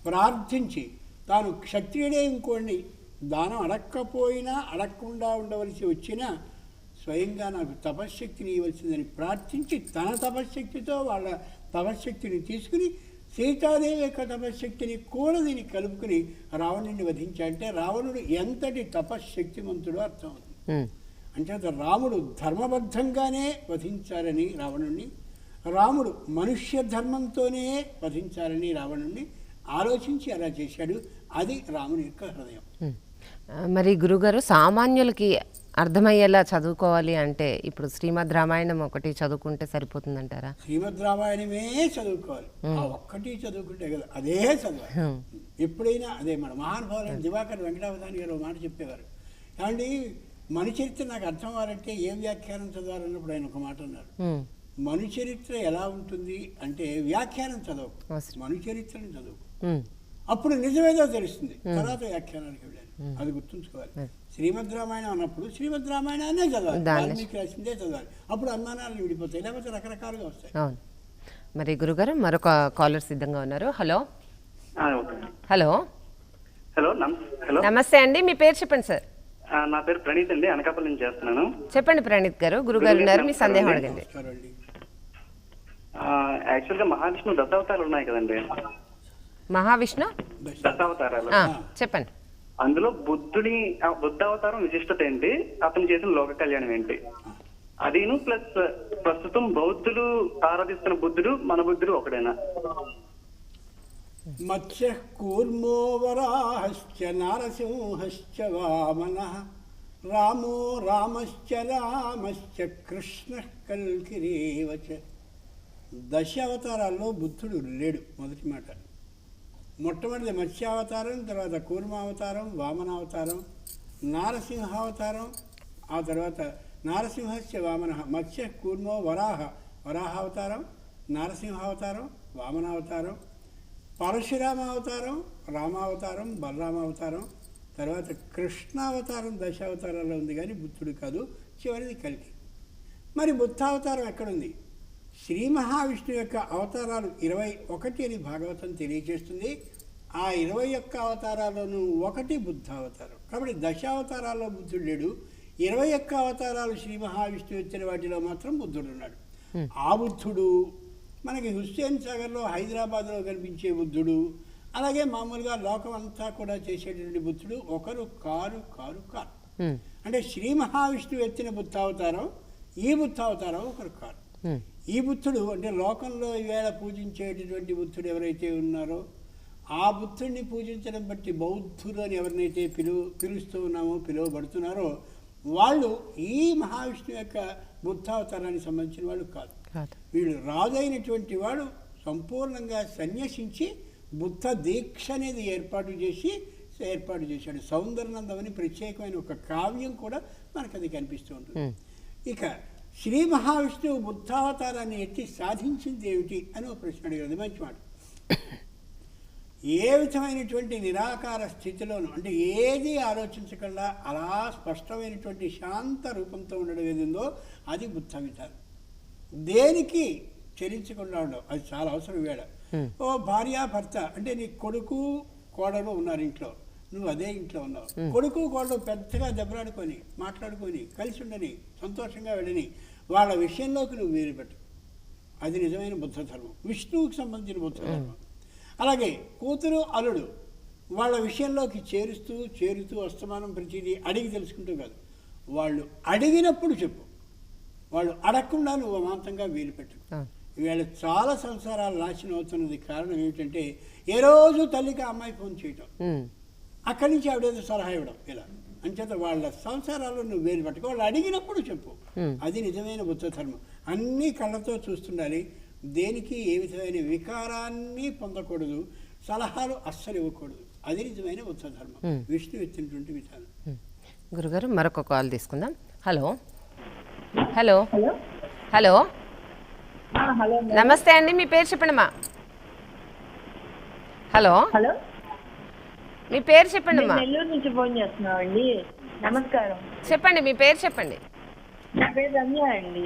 ప్రార్థించి, తాను క్షత్రియుడే ఇంకోండి దానం అడక్కపోయినా అడగకుండా ఉండవలసి వచ్చినా స్వయంగా నాకు తపశ్శక్తిని ఇవ్వాల్సిందని ప్రార్థించి, తన తపశ్శక్తితో వాళ్ళ తపశ్శక్తిని తీసుకుని సీతాదేవి యొక్క తపశ్శక్తిని కూడా దీన్ని కలుపుకుని రావణుడిని వధించాడంటే రావణుడు ఎంతటి తపశ్శక్తిమంతుడో అర్థమవుతుంది. అంచేత రాముడు ధర్మబద్ధంగానే వధించాలని రావణుణ్ణి, రాముడు మనుష్య ధర్మంతోనే వధించాలని రావణుణ్ణి ఆలోచించి అలా చేశాడు. అది రాముని యొక్క హృదయం. మరి గురుగారు, సామాన్యులకి అర్థమయ్యేలా చదువుకోవాలి అంటే ఇప్పుడు శ్రీమద్ రామాయణం ఒకటి చదువుకుంటే సరిపోతుందంటారా? శ్రీమద్ రామాయణమే చదువుకోవాలి. ఆ ఒక్కటి చదువుకుంటే కదా అదే చదవాలి. ఎప్పుడైనా అదే. మన మహానుభావులైన దివాకర్ వెంకటావధాని గారు మాట చెప్పేవారు, ఏమండి మను చరిత్ర నాకు అర్థం అవ్వాలంటే ఏ వ్యాఖ్యానం చదవాలన్నప్పుడు ఆయన ఒక మాట అన్నారు, మను చరిత్ర ఎలా ఉంటుంది అంటే వ్యాఖ్యానం చదవకు, మను చరిత్రను చదువు, అప్పుడు నిజమేదో తెలుస్తుంది. తర్వాత వ్యాఖ్యానానికి వెళ్ళాలి. అది గుర్తుంచుకోవాలి. శ్రీమద్ రామాయణం అన్నప్పుడు శ్రీమద్ రామాయణాన్నే చదవాలి, వాల్మీకి రాసిందే చదవాలి. అప్పుడు అనుమానాలు విడిపోతాయి, లేకపోతే రకరకాలుగా వస్తాయి. మరి గురుగారు మరొక కాలర్ సిద్ధంగా ఉన్నారు. హలో హలో హలో హలో, నమస్తే అండి, మీ పేరు చెప్పండి సార్. నా పేరు ప్రణీత్ అండి, అనకాపల్లి నుంచి చేస్తున్నాను. చెప్పండి ప్రణీత్ గారు, గురుగారు ఉన్నారు, మీ సందేహం అడగండి. యాక్చువల్గా మహావిష్ణు దశావతారాలు ఉన్నాయి కదండి, మహావిష్ణు దశావతారాలు చెప్పండి. అందులో బుద్ధావతారం విశిష్టత ఏంటి, అతను చేసిన లోక కళ్యాణం ఏంటి, అదిను ప్లస్ ప్రస్తుతం బౌద్ధులు ఆరాధిస్తున్న బుద్ధుడు మన బుద్ధుడు ఒకడేనా? మత్స్య కూర్మో వరాహశ్చ నారసింహశ్చ వామనః రామో రామశ్చ రామశ్చ కృష్ణః కల్కిరేవ చ. 10 అవతారాల్లో బుద్ధుడు లేడు. మొదటి మాట. మొట్టమొదటి మత్స్యావతారం, తర్వాత కూర్మావతారం, వామనావతారం, నారసింహావతారం, ఆ తర్వాత నారసింహస్య వామన, మత్స్య కూర్మో వరాహావతారం, నారసింహావతారం, వామనావతారం, పరశురామావతారం, రామావతారం, బలరామావతారం, తర్వాత కృష్ణావతారం దశావతారాల్లో ఉంది కానీ బుద్ధుడు కాదు, చివరిది కల్కి. మరి బుద్ధావతారం ఎక్కడుంది? శ్రీ మహావిష్ణువు యొక్క అవతారాలు 21 అని భాగవతం తెలియజేస్తుంది. ఆ 21 అవతారాల్లోనూ ఒకటి బుద్ధావతారం. కాబట్టి దశావతారాల్లో బుద్ధుడు లేడు, 21 అవతారాలు శ్రీ మహావిష్ణువు ఇచ్చిన వాటిలో మాత్రం బుద్ధుడు ఉన్నాడు. ఆ బుద్ధుడు మనకి హుస్సేన్ సాగర్లో, హైదరాబాద్లో కనిపించే బుద్ధుడు, అలాగే మామూలుగా లోకం అంతా కూడా చేసేటువంటి బుద్ధుడు ఒకరు కారు. అంటే శ్రీ మహావిష్ణువు ఎత్తిన బుద్ధావతారం, ఈ బుద్ధావతారం ఒకరు కారు. ఈ బుద్ధుడు అంటే లోకంలో ఈవేళ పూజించేటటువంటి బుద్ధుడు ఎవరైతే ఉన్నారో ఆ బుద్ధుడిని పూజించడం బట్టి బౌద్ధులు అని ఎవరినైతే పిలుస్తూ ఉన్నామో, పిలువబడుతున్నారో వాళ్ళు ఈ మహావిష్ణువు యొక్క బుద్ధావతారానికి సంబంధించిన వాళ్ళు కాదు. వీళ్ళు రాజు అయినటువంటి వాడు సంపూర్ణంగా సన్యసించి బుద్ధ దీక్ష అనేది ఏర్పాటు చేశాడు. సౌందర్యనందం అని ప్రత్యేకమైన ఒక కావ్యం కూడా మనకు అది కనిపిస్తూ ఉంటుంది. ఇక శ్రీ మహావిష్ణువు బుద్ధావతారాన్ని ఎత్తి సాధించింది ఏమిటి అని ఒక ప్రశ్న అడిగారు. మంచి మాట. ఏ విధమైనటువంటి నిరాకార స్థితిలోనూ అంటే ఏది ఆలోచించకుండా అలా స్పష్టమైనటువంటి శాంత రూపంతో ఉండడం ఏదిందో అది బుద్ధ విధానం. దేనికి చరించకుండా ఉండవు, అది చాలా అవసరం. వేళ ఓ భార్య భర్త అంటే నీ కొడుకు కోడలు ఉన్నారు ఇంట్లో, నువ్వు అదే ఇంట్లో ఉన్నావు. కొడుకు కోడలు పెద్దగా దెబ్బలాడుకొని మాట్లాడుకొని కలిసి ఉండని, సంతోషంగా వెళ్ళని, వాళ్ళ విషయంలోకి నువ్వు వేరు పెట్టు. అది నిజమైన బుద్ధ ధర్మం, విష్ణువుకి సంబంధించిన బుద్ధ ధర్మం. అలాగే కూతురు అల్లుడు వాళ్ళ విషయంలోకి చేరుతూ అస్తమానం ప్రతిదీ అడిగి తెలుసుకుంటూ కాదు, వాళ్ళు అడిగినప్పుడు చెప్పు, వాళ్ళు అడగకుండా నువ్వు అమాంతంగా వీలు పెట్టు. ఈవేళ చాలా సంసారాలు నాశనం అవుతున్నది కారణం ఏమిటంటే ఏ రోజు తల్లికి అమ్మాయి ఫోన్ చేయటం, అక్కడి నుంచి ఆవిడేదో సలహా ఇవ్వడం, ఇలా అంచేత వాళ్ళ సంసారాల్లో నువ్వు వేలు పట్టుకో, వాళ్ళు అడిగినప్పుడు చెప్పు. అది నిజమైన బుద్ధ ధర్మం. అన్నీ కళ్ళతో చూస్తుండాలి, దేనికి ఏ విధమైన వికారాన్ని పొందకూడదు, సలహాలు అస్సలు ఇవ్వకూడదు. అది నిజమైన బుద్ధ ధర్మం, విష్ణు ఎత్తినటువంటి విధానం. గురుగారు మరొక కాల్ తీసుకుందాం. హలో హలో హలో హలో నమస్తే అండి, మీ పేరు చెప్పండమ్మా. హలో హలో, మీ పేరు చెప్పండమ్మా. నెల్లూరు నుంచి ఫోన్ చేస్తున్నామండి. నమస్కారం. చెప్పండి, మీ పేరు చెప్పండి. నా పేరు రమ్య అండి.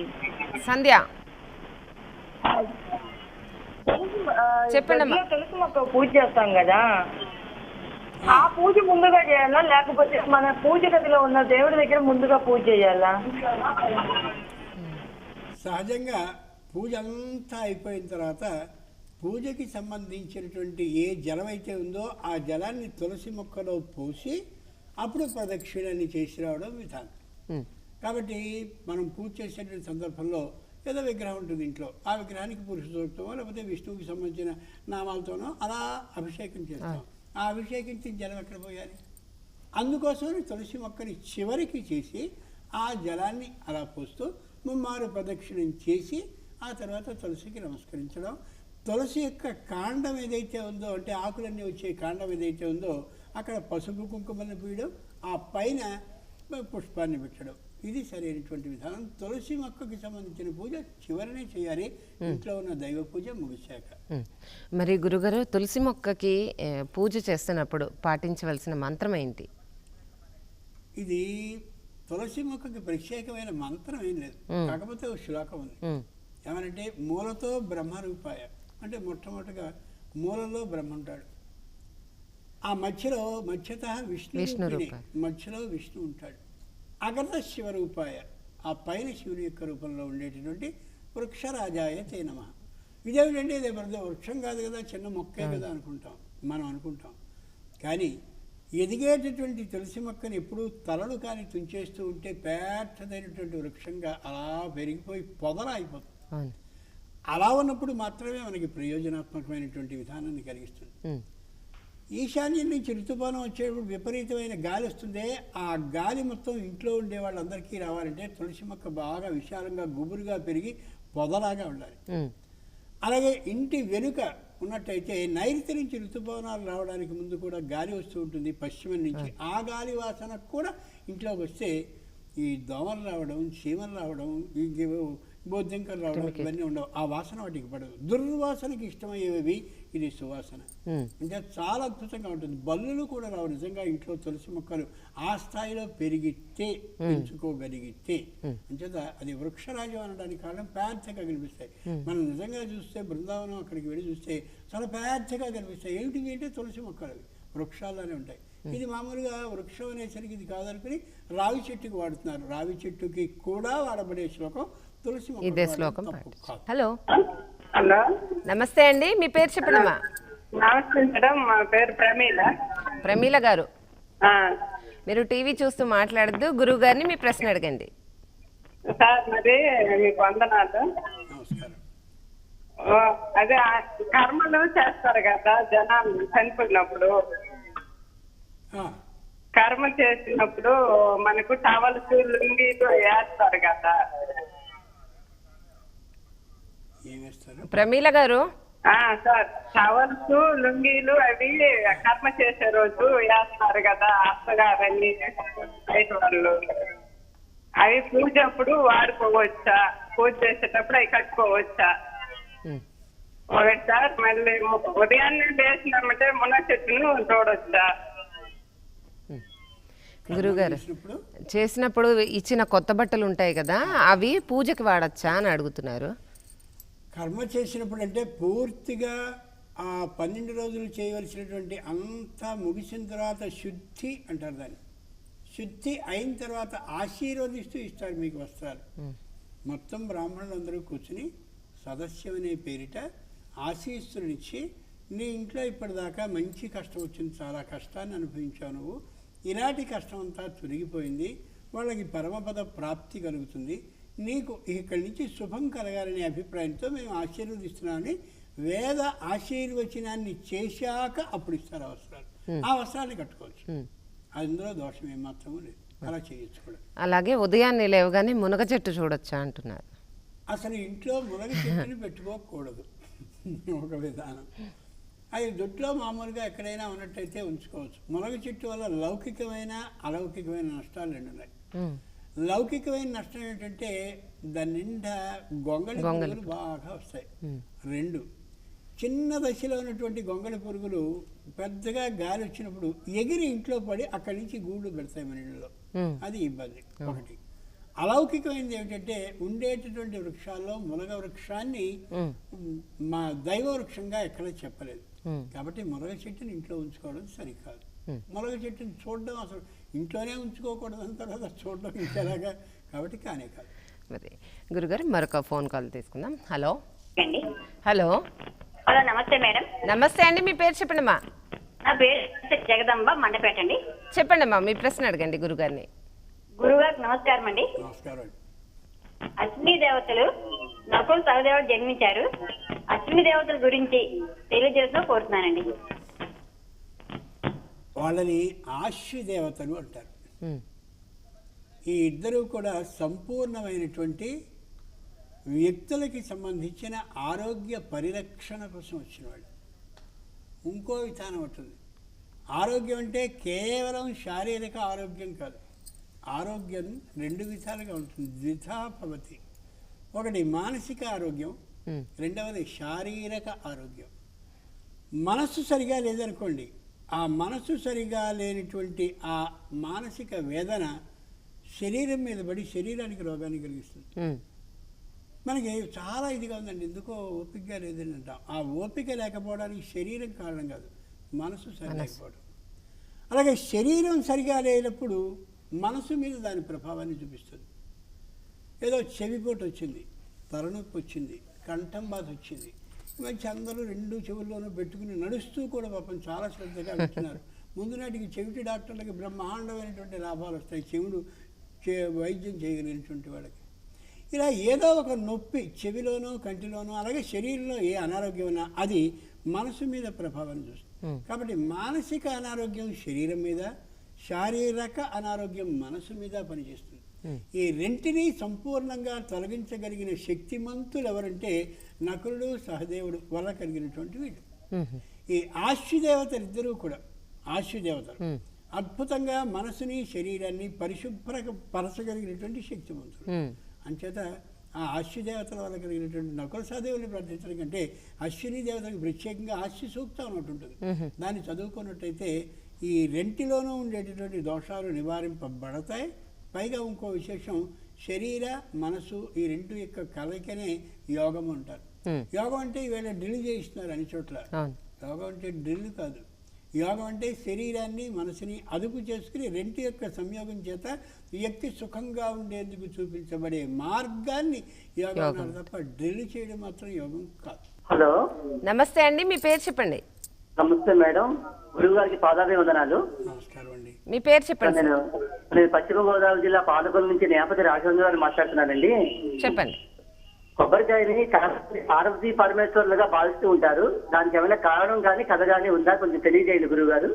సంధ్య చెప్పండి. తులసి మొక్క పూజ చేస్తాం కదా, ఆ పూజ ముందుగా చేయాలా లేకపోతే మన పూజ గదిలో ఉన్న దేవుడి దగ్గర ముందుగా పూజ చేయాలా? సహజంగా పూజ అంతా అయిపోయిన తర్వాత పూజకి సంబంధించినటువంటి ఏ జలం అయితే ఉందో ఆ జలాన్ని తులసి మొక్కలో పోసి అప్పుడు ప్రదక్షిణాన్ని చేసి రావడం విధానం. కాబట్టి మనం పూజ చేసేటువంటి సందర్భంలో ఏదో విగ్రహం ఉంటుంది ఇంట్లో, ఆ విగ్రహానికి పురుష సూక్తమో లేకపోతే విష్ణువుకి సంబంధించిన నామాలతోనో అలా అభిషేకం చేస్తాం. ఆ అభిషేకించిన జలం ఎక్కడ పోయాలి? అందుకోసమని తులసి మొక్కని చివరికి చేసి ఆ జలాన్ని అలా పోస్తూ ముమ్మారు ప్రదక్షిణం చేసి ఆ తర్వాత తులసికి నమస్కరించడం. తులసి యొక్క కాండం ఏదైతే ఉందో అంటే ఆకులన్నీ వచ్చే కాండం ఏదైతే ఉందో అక్కడ పసుపు కుంకుమని పూయడం, ఆ పైన పుష్పాన్ని పెట్టడం, ఇది సరైనటువంటి విధానం. తులసి మొక్కకి సంబంధించిన పూజ చివరనే చేయాలి, ఇంట్లో ఉన్న దైవ పూజ ముగిశాక. మరి గురుగారు తులసి మొక్కకి పూజ చేస్తున్నప్పుడు పాటించవలసిన మంత్రం ఏంటి? ఇది తులసి మొక్కకి ప్రత్యేకమైన మంత్రం ఏం లేదు, కాకపోతే ఒక శ్లోకం ఉంది. ఏమనంటే మూలతో బ్రహ్మరూపాయ, అంటే మొట్టమొదటిగా మూలలో బ్రహ్మ ఉంటాడు, ఆ మధ్యత విష్ణు మధ్యలో విష్ణు ఉంటాడు, అగర్త శివరూపాయ, ఆ పైన శివుని యొక్క రూపంలో ఉండేటటువంటి వృక్షరాజాయ తే నమః. ఇదేమిటంటే ఇదే పెద్ద వృక్షం కాదు కదా, చిన్న మొక్కే కదా మనం అనుకుంటాం. కానీ ఎదిగేటటువంటి తులసి మొక్కని ఎప్పుడూ తలలు కానీ తుంచేస్తూ ఉంటే పెద్దదైనటువంటి వృక్షంగా అలా పెరిగిపోయి పొదలా అయిపోతుంది. అలా ఉన్నప్పుడు మాత్రమే మనకి ప్రయోజనాత్మకమైనటువంటి విధానాన్ని కలిగిస్తుంది. ఈశాన్యం నుంచి ఋతుపానం వచ్చేటప్పుడు విపరీతమైన గాలి వస్తుందే, ఆ గాలి మొత్తం ఇంట్లో ఉండే వాళ్ళందరికీ రావాలంటే తులసి మొక్క బాగా విశాలంగా గుబురుగా పెరిగి పొదలాగా ఉండాలి. అలాగే ఇంటి వెనుక ఉన్నట్టయితే నైరుతి నుంచి ఋతుపవనాలు రావడానికి ముందు కూడా గాలి వస్తూ ఉంటుంది పశ్చిమం నుంచి. ఆ గాలి వాసన కూడా ఇంట్లోకి వస్తే ఈ దోమలు రావడం, చీమలు రావడం, బొద్దింకలు రావడం ఇవన్నీ ఉండవు. ఆ వాసన వాటికి పడదు. దుర్వాసనకి ఇష్టమయ్యేవి ఇది సువాసన. అంటే చాలా అద్భుతంగా ఉంటుంది. బల్లులు కూడా రావు నిజంగా ఇంట్లో తులసి మొక్కలు ఆ స్థాయిలో పెరిగితే, పెంచుకోగలిగితే. అంచేత అది వృక్షరాజ్యం అనడానికి కారణం పెద్దగా కనిపిస్తాయి. మనం నిజంగా చూస్తే బృందావనం అక్కడికి వెళ్ళి చూస్తే చాలా పెద్దగా కనిపిస్తాయి. ఏమిటి అంటే తులసి మొక్కలు అవి వృక్షాల్లోనే ఉంటాయి. ఇది మామూలుగా వృక్షం అనేసరికి ఇది కాదనుకుని రావి చెట్టుకి వాడుతున్నారు. రావి చెట్టుకి కూడా వాడబడే శ్లోకం తులసి మొక్క. ఇదే శ్లోకం. హలో హలో, నమస్తే అండి, మీ పేరు చెప్పండమ్మా. నమస్తే మేడం, మా పేరు ప్రమీల. ప్రమీల గారు, మీరు టీవీ చూస్తూ మాట్లాడద్దు, గురువు గారిని మీ ప్రశ్న అడగండి. సార్ మరి మీకు వందనాలు. నమస్కారం. అదే కర్మలు చేస్తారు కదా జనాలు చనిపోయినప్పుడు. కర్మ చేసినప్పుడు మనకు టవల్స్, లుంగీలు వేస్తారు కదా. ప్రమీల గారు, సార్ టవల్స్, లుంగీలు అవి కర్మ చేసే రోజు వేస్తారు కదా అత్తగారని బయట వాళ్ళు. అవి పూజ అప్పుడు వాడుకోవచ్చా? పూజ చేసేటప్పుడు అవి కట్టుకోవచ్చా? ఒకటి సార్. మళ్ళీ ఉదయాన్నే వేసినామంటే మునగ చెట్టును చూడొచ్చా? గురుగారు, చేసినప్పుడు ఇచ్చిన కొత్త బట్టలు ఉంటాయి కదా, అవి పూజకి వాడచ్చా అని అడుగుతున్నారు. కర్మ చేసినప్పుడు అంటే పూర్తిగా ఆ 12 రోజులు చేయవలసినటువంటి అంతా ముగిసిన తర్వాత శుద్ధి అంటారు దాన్ని. శుద్ధి అయిన తర్వాత ఆశీర్వదిస్తూ ఇస్తారు మీకు వస్త్రాలు. మొత్తం బ్రాహ్మణులందరూ కూర్చుని సదస్యం అనే పేరిట ఆశీస్సులనిచ్చి, నీ ఇంట్లో ఇప్పటిదాకా మంచి కష్టం వచ్చింది, చాలా కష్టాన్ని అనుభవించావు నువ్వు, ఇలాంటి కష్టం అంతా తొలగిపోయింది, వాళ్ళకి పరమపద ప్రాప్తి కలుగుతుంది, నీకు ఇక్కడి నుంచి శుభం కలగాలనే అభిప్రాయంతో మేము ఆశీర్వదిస్తున్నామని వేద ఆశీర్వచనాన్ని చేశాక అప్పుడు ఇస్తారు ఆ వస్త్రాలు. ఆ వస్త్రాన్ని కట్టుకోవచ్చు. అందులో దోషం ఏమాత్రమూ లేదు, అలా చేయొచ్చు కూడా. అలాగే ఉదయాన్నే లేవగానే మునగ చెట్టు చూడొచ్చా అంటున్నారు. అసలు ఇంట్లో మునగ చెట్టుని పెట్టుకోకూడదు ఒక విధానం. అది దొడ్లో మామూలుగా ఎక్కడైనా ఉన్నట్టయితే ఉంచుకోవచ్చు. మునగ చెట్టు వల్ల లౌకికమైన అలౌకికమైన నష్టాలు రెండు ఉన్నాయి. లౌకికమైన నష్టం ఏంటంటే దాని నిండా గొంగళి పురుగులు బాగా వస్తాయి. రెండు, చిన్న దశలో ఉన్నటువంటి గొంగళి పురుగులు పెద్దగా గాలి వచ్చినప్పుడు ఎగిరి ఇంట్లో పడి అక్కడి నుంచి గూళ్ళు పెడతాయి మన ఇళ్ళలో. అది ఇబ్బంది ఒకటి. అలౌకికమైనది ఏమిటంటే ఉండేటటువంటి వృక్షాల్లో మునగ వృక్షాన్ని మా దైవ వృక్షంగా ఎక్కడ చెప్పలేదు. కాబట్టి మునగ చెట్టుని ఇంట్లో ఉంచుకోవడం సరికాదు. మునగ చెట్టుని చూడడం అసలు ఇంట్లోనే ఉంచుకోకూడదు అంత కదా, చూడడం ఇంకెలాగా, కాబట్టి కానే కాదు. మరి గురుగారు, మరొక ఫోన్ కాల్ తీసుకుందాం. హలో అండి. హలో హలో, నమస్తే మేడం. నమస్తే అండి, మీ పేరు చెప్పండమ్మా. నా పేరు జగదంబ, మండపేట అండి. చెప్పండమ్మా, మీ ప్రశ్న అడగండి గురుగారిని. గురుగారికి నమస్కారం అండి. నమస్కారం. అశ్విని దేవతలు నకులు సహదేవుడు జన్మించారు. అశ్విని దేవతల గురించి తెలియజేస్తూ కోరుతున్నానండి. వాళ్ళని ఆశ్వి దేవతలు అంటారు. ఈ ఇద్దరు కూడా సంపూర్ణమైనటువంటి వ్యక్తులకి సంబంధించిన ఆరోగ్య పరిరక్షణ కోసం వచ్చిన వాళ్ళు. ఇంకో విధానం ఉంటుంది. ఆరోగ్యం అంటే కేవలం శారీరక ఆరోగ్యం కాదు. ఆరోగ్యం రెండు విధాలుగా ఉంటుంది. ద్విధా భవతి. ఒకటి మానసిక ఆరోగ్యం, రెండవది శారీరక ఆరోగ్యం. మనస్సు సరిగా లేదనుకోండి, ఆ మనస్సు సరిగా లేనటువంటి ఆ మానసిక వేదన శరీరం మీద పడి శరీరానికి రోగాన్ని కలిగిస్తుంది. మనకి చాలా ఇదిగా ఉందండి, ఎందుకో ఓపికగా లేదని అంటాం. ఆ ఓపిక లేకపోవడానికి శరీరం కారణం కాదు, మనసు సరి లేకపోవడం. అలాగే శరీరం సరిగా లేనప్పుడు మనసు మీద దాని ప్రభావాన్ని చూపిస్తుంది. ఏదో చెవిపోటు వచ్చింది, తలనొప్పి వచ్చింది, కంఠం బాధ వచ్చింది, మంచి అందరూ రెండు చెవుల్లోనూ పెట్టుకుని నడుస్తూ కూడా పాపం చాలా శ్రద్ధగా వింటున్నారు. ముందు నాటికి చెవిటి డాక్టర్లకి బ్రహ్మాండమైనటువంటి లాభాలు వస్తాయి, చెవుడు వైద్యం చేయగలిగినటువంటి వాళ్ళకి. ఇలా ఏదో ఒక నొప్పి చెవిలోనో కంటిలోనో, అలాగే శరీరంలో ఏ అనారోగ్యం ఉన్నా అది మనసు మీద ప్రభావాన్ని చూస్తుంది. కాబట్టి మానసిక అనారోగ్యం శరీరం మీద, శారీరక అనారోగ్యం మనసు మీద పనిచేస్తుంది. ఈ రెంటిని సంపూర్ణంగా తొలగించగలిగిన శక్తిమంతులు ఎవరంటే నకులుడు సహదేవుడు వల్ల కలిగినటువంటి వీళ్ళు. ఈ ఆశ్వదేవతలు ఇద్దరూ కూడా ఆశ్వదేవతలు అద్భుతంగా మనసుని శరీరాన్ని పరచగలిగినటువంటి శక్తివంతులు. అంచేత ఆ ఆశ్వదేవతల వల్ల కలిగినటువంటి నకుల సహదేవుని ప్రార్థించడం కంటే అశ్విని దేవతలకు ప్రత్యేకంగా ఆశ్వ సూక్తం అన్నట్టు ఉంటుంది. దాన్ని చదువుకున్నట్టయితే ఈ రెంటిలోనూ ఉండేటటువంటి దోషాలు నివారింపబడతాయి. పైగా ఇంకో విశేషం, శరీర మనసు ఈ రెండు యొక్క కలయికనే యోగం అంటారు. యోగం అంటే ఈవేళ డ్రిల్ చేయిస్తున్నారు అన్ని చోట్ల. యోగం అంటే డ్రిల్ కాదు. యోగం అంటే శరీరాన్ని మనసుని అదుపు చేసుకుని రెంటి యొక్క సంయోగం చేత వ్యక్తి సుఖంగా ఉండేందుకు చూపించబడే మార్గాన్ని యోగం అన్నారు తప్ప డ్రిల్ చేయడం మాత్రం యోగం కాదు. హలో, నమస్తే అండి, మీ పేరు చెప్పండి. నమస్తే మేడం, గురువు గారికి పాదాభివందనాలు. నమస్కారం అండి. మీ పేరు చెప్పండి. నేను పశ్చిమ గోదావరి జిల్లా పాలకొల్లు నుంచి నేపథ్య రాఘవేంద్ర గారు మాట్లాడుతున్నానండి. చెప్పండి. కొబ్బరికాయని పార్వతీ పరమేశ్వరులుగా భావిస్తూ ఉంటారు. దానికి ఏమైనా కారణం కానీ కథ కానీ ఉందా, కొంచెం తెలియజేయండి గురువు గారు.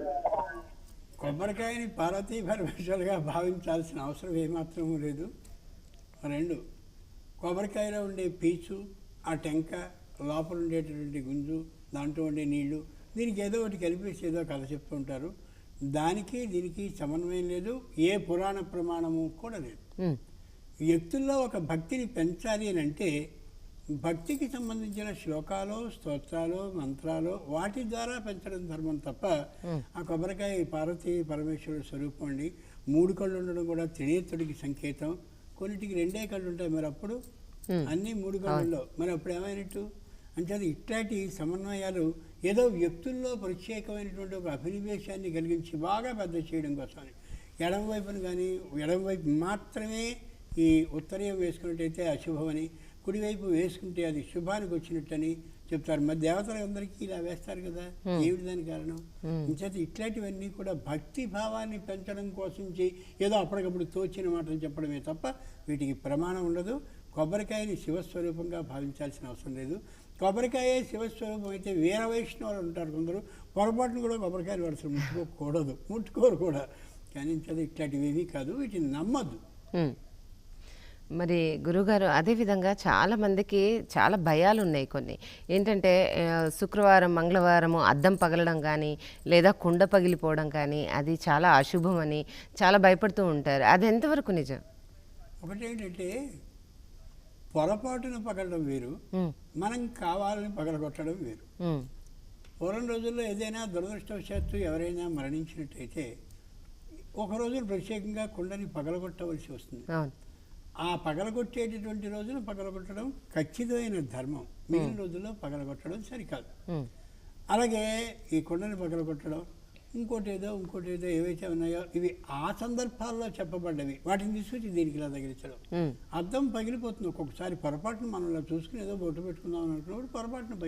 కొబ్బరికాయని పార్వతీ పరమేశ్వరులుగా భావించాల్సిన అవసరం ఏమాత్రం లేదు. రెండు, కొబ్బరికాయలో ఉండే పీచు, ఆ టెంక, లోపల ఉండేటటువంటి గుంజు, దాంట్లో ఉండే నీళ్లు, దీనికి ఏదో ఒకటి కలిపేసి ఏదో కథ చెప్తూ ఉంటారు. దానికి దీనికి సమన్వయం లేదు. ఏ పురాణ ప్రమాణము కూడా లేదు. వ్యక్తుల్లో ఒక భక్తిని పెంచాలి అని అంటే భక్తికి సంబంధించిన శ్లోకాలు, స్తోత్రాలు, మంత్రాలు వాటి ద్వారా పెంచడం ధర్మం తప్ప ఆ కొబ్బరికాయ పార్వతీ పరమేశ్వరుడు స్వరూపం అండి. 3 కళ్ళు ఉండడం కూడా త్రినేత్రుడికి సంకేతం. కొన్నిటికి 2 కళ్ళు ఉంటాయి, మరి అప్పుడు అన్నీ 3 కళ్ళల్లో, మరి అప్పుడు ఏమైనట్టు? అంటే ఇట్లాంటి సమన్వయాలు ఏదో వ్యక్తుల్లో ప్రత్యేకమైనటువంటి ఒక అభినివేశాన్ని కలిగించి బాగా పెద్ద చేయడం కోసమని ఎడమవైపును కానీ ఎడమవైపు మాత్రమే ఈ ఉత్తరీయం వేసుకున్నట్టయితే అశుభమని, కుడివైపు వేసుకుంటే అది శుభానికి వచ్చినట్టని చెప్తారు. మరి దేవతలందరికీ ఇలా వేస్తారు కదా, ఏమిటి దాని కారణం? ఇంచేత ఇట్లాంటివన్నీ కూడా భక్తి భావాన్ని పెంచడం కోసం ఏదో అప్పటికప్పుడు తోచిన మాటలు చెప్పడమే తప్ప వీటికి ప్రమాణం ఉండదు. కొబ్బరికాయని శివస్వరూపంగా భావించాల్సిన అవసరం లేదు. కొబ్బరికాయ శివస్వరూపం అయితే వీర వైష్ణవులు ఉంటారు కొందరు, పొరపాటును కూడా కొబ్బరికాయలు వరుసలు ముట్టుకోరు కూడా. కానీ ఇట్లాంటివి ఏమీ కాదు, వీటిని నమ్మద్దు. మరి గురుగారు, అదేవిధంగా చాలామందికి చాలా భయాలు ఉన్నాయి. కొన్ని ఏంటంటే శుక్రవారం, మంగళవారము అద్దం పగలడం కానీ లేదా కుండ పగిలిపోవడం కానీ అది చాలా అశుభం అని చాలా భయపడుతూ ఉంటారు. అది ఎంతవరకు నిజం? ఒకటేంటంటే పొరపాటున పగలడం వేరు, మనం కావాలని పగలగొట్టడం వేరు. పూర్వం రోజుల్లో ఏదైనా దురదృష్టవశాత్తు ఎవరైనా మరణించినట్టయితే ఒక రోజు ప్రత్యేకంగా కుండని పగలగొట్టవలసి వస్తుంది. ఆ పగలగొట్టేటటువంటి రోజున పగలగొట్టడం ఖచ్చితమైన ధర్మం. మిగిలిన రోజుల్లో పగలగొట్టడం సరికాదు. అలాగే ఈ కుండని పగలగొట్టడం, ఇంకోటి ఏదో ఏవైతే ఉన్నాయో ఇవి ఆ సందర్భాల్లో చెప్పబడ్డవి, వాటిని తీసుకొచ్చి దీనికి ఇలా తగిలించడం. అద్దం పగిలిపోతుంది ఒక్కొక్కసారి. పొరపాటును మనం ఇలా చూసుకుని ఏదో బొట్టు పెట్టుకుందాం అనుకున్నప్పుడు పొరపాటును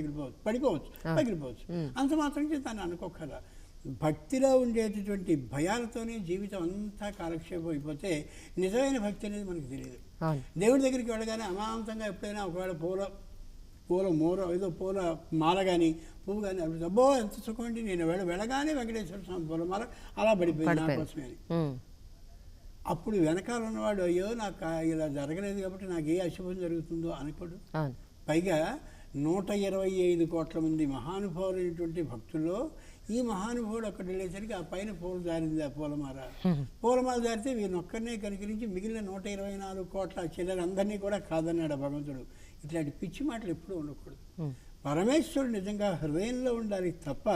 పగిలిపోవచ్చు. అంత మాత్రం దాన్ని అనుకోకరా. భక్తిలో ఉండేటటువంటి భయాలతోనే జీవితం అంతా కాలక్షేపం అయిపోతే నిజమైన భక్తి అనేది మనకు తెలియదు. దేవుడి దగ్గరికి వెళ్ళగానే అమాంతంగా ఎప్పుడైనా ఒకవేళ పూల మాల కానీ పువ్వు కానీ అబ్బో ఎంత సుఖం అండి, నేను వెళ్ళగానే వెంకటేశ్వర స్వామి పూలమాల అలా పడిపోయింది నా కోసమే అని. అప్పుడు వెనకాల ఉన్నవాడు అయ్యో నాకు ఇలా జరగలేదు కాబట్టి నాకు ఏ అశుభం జరుగుతుందో అనుకోడు. పైగా 125 కోట్ల మంది మహానుభావులైనటువంటి భక్తుల్లో ఈ మహానుభావుడు అక్కడ వెళ్ళేసరికి ఆ పైన పూలు జారింది, ఆ పూలమాల జారితే వీరినొక్కరినే కనికరించి మిగిలిన 124 కోట్ల చెల్లెలందరినీ కూడా కాదన్నాడు భగవంతుడు. ఇట్లాంటి పిచ్చి మాటలు ఎప్పుడూ ఉండకూడదు. పరమేశ్వరుడు నిజంగా హృదయంలో ఉండాలి తప్ప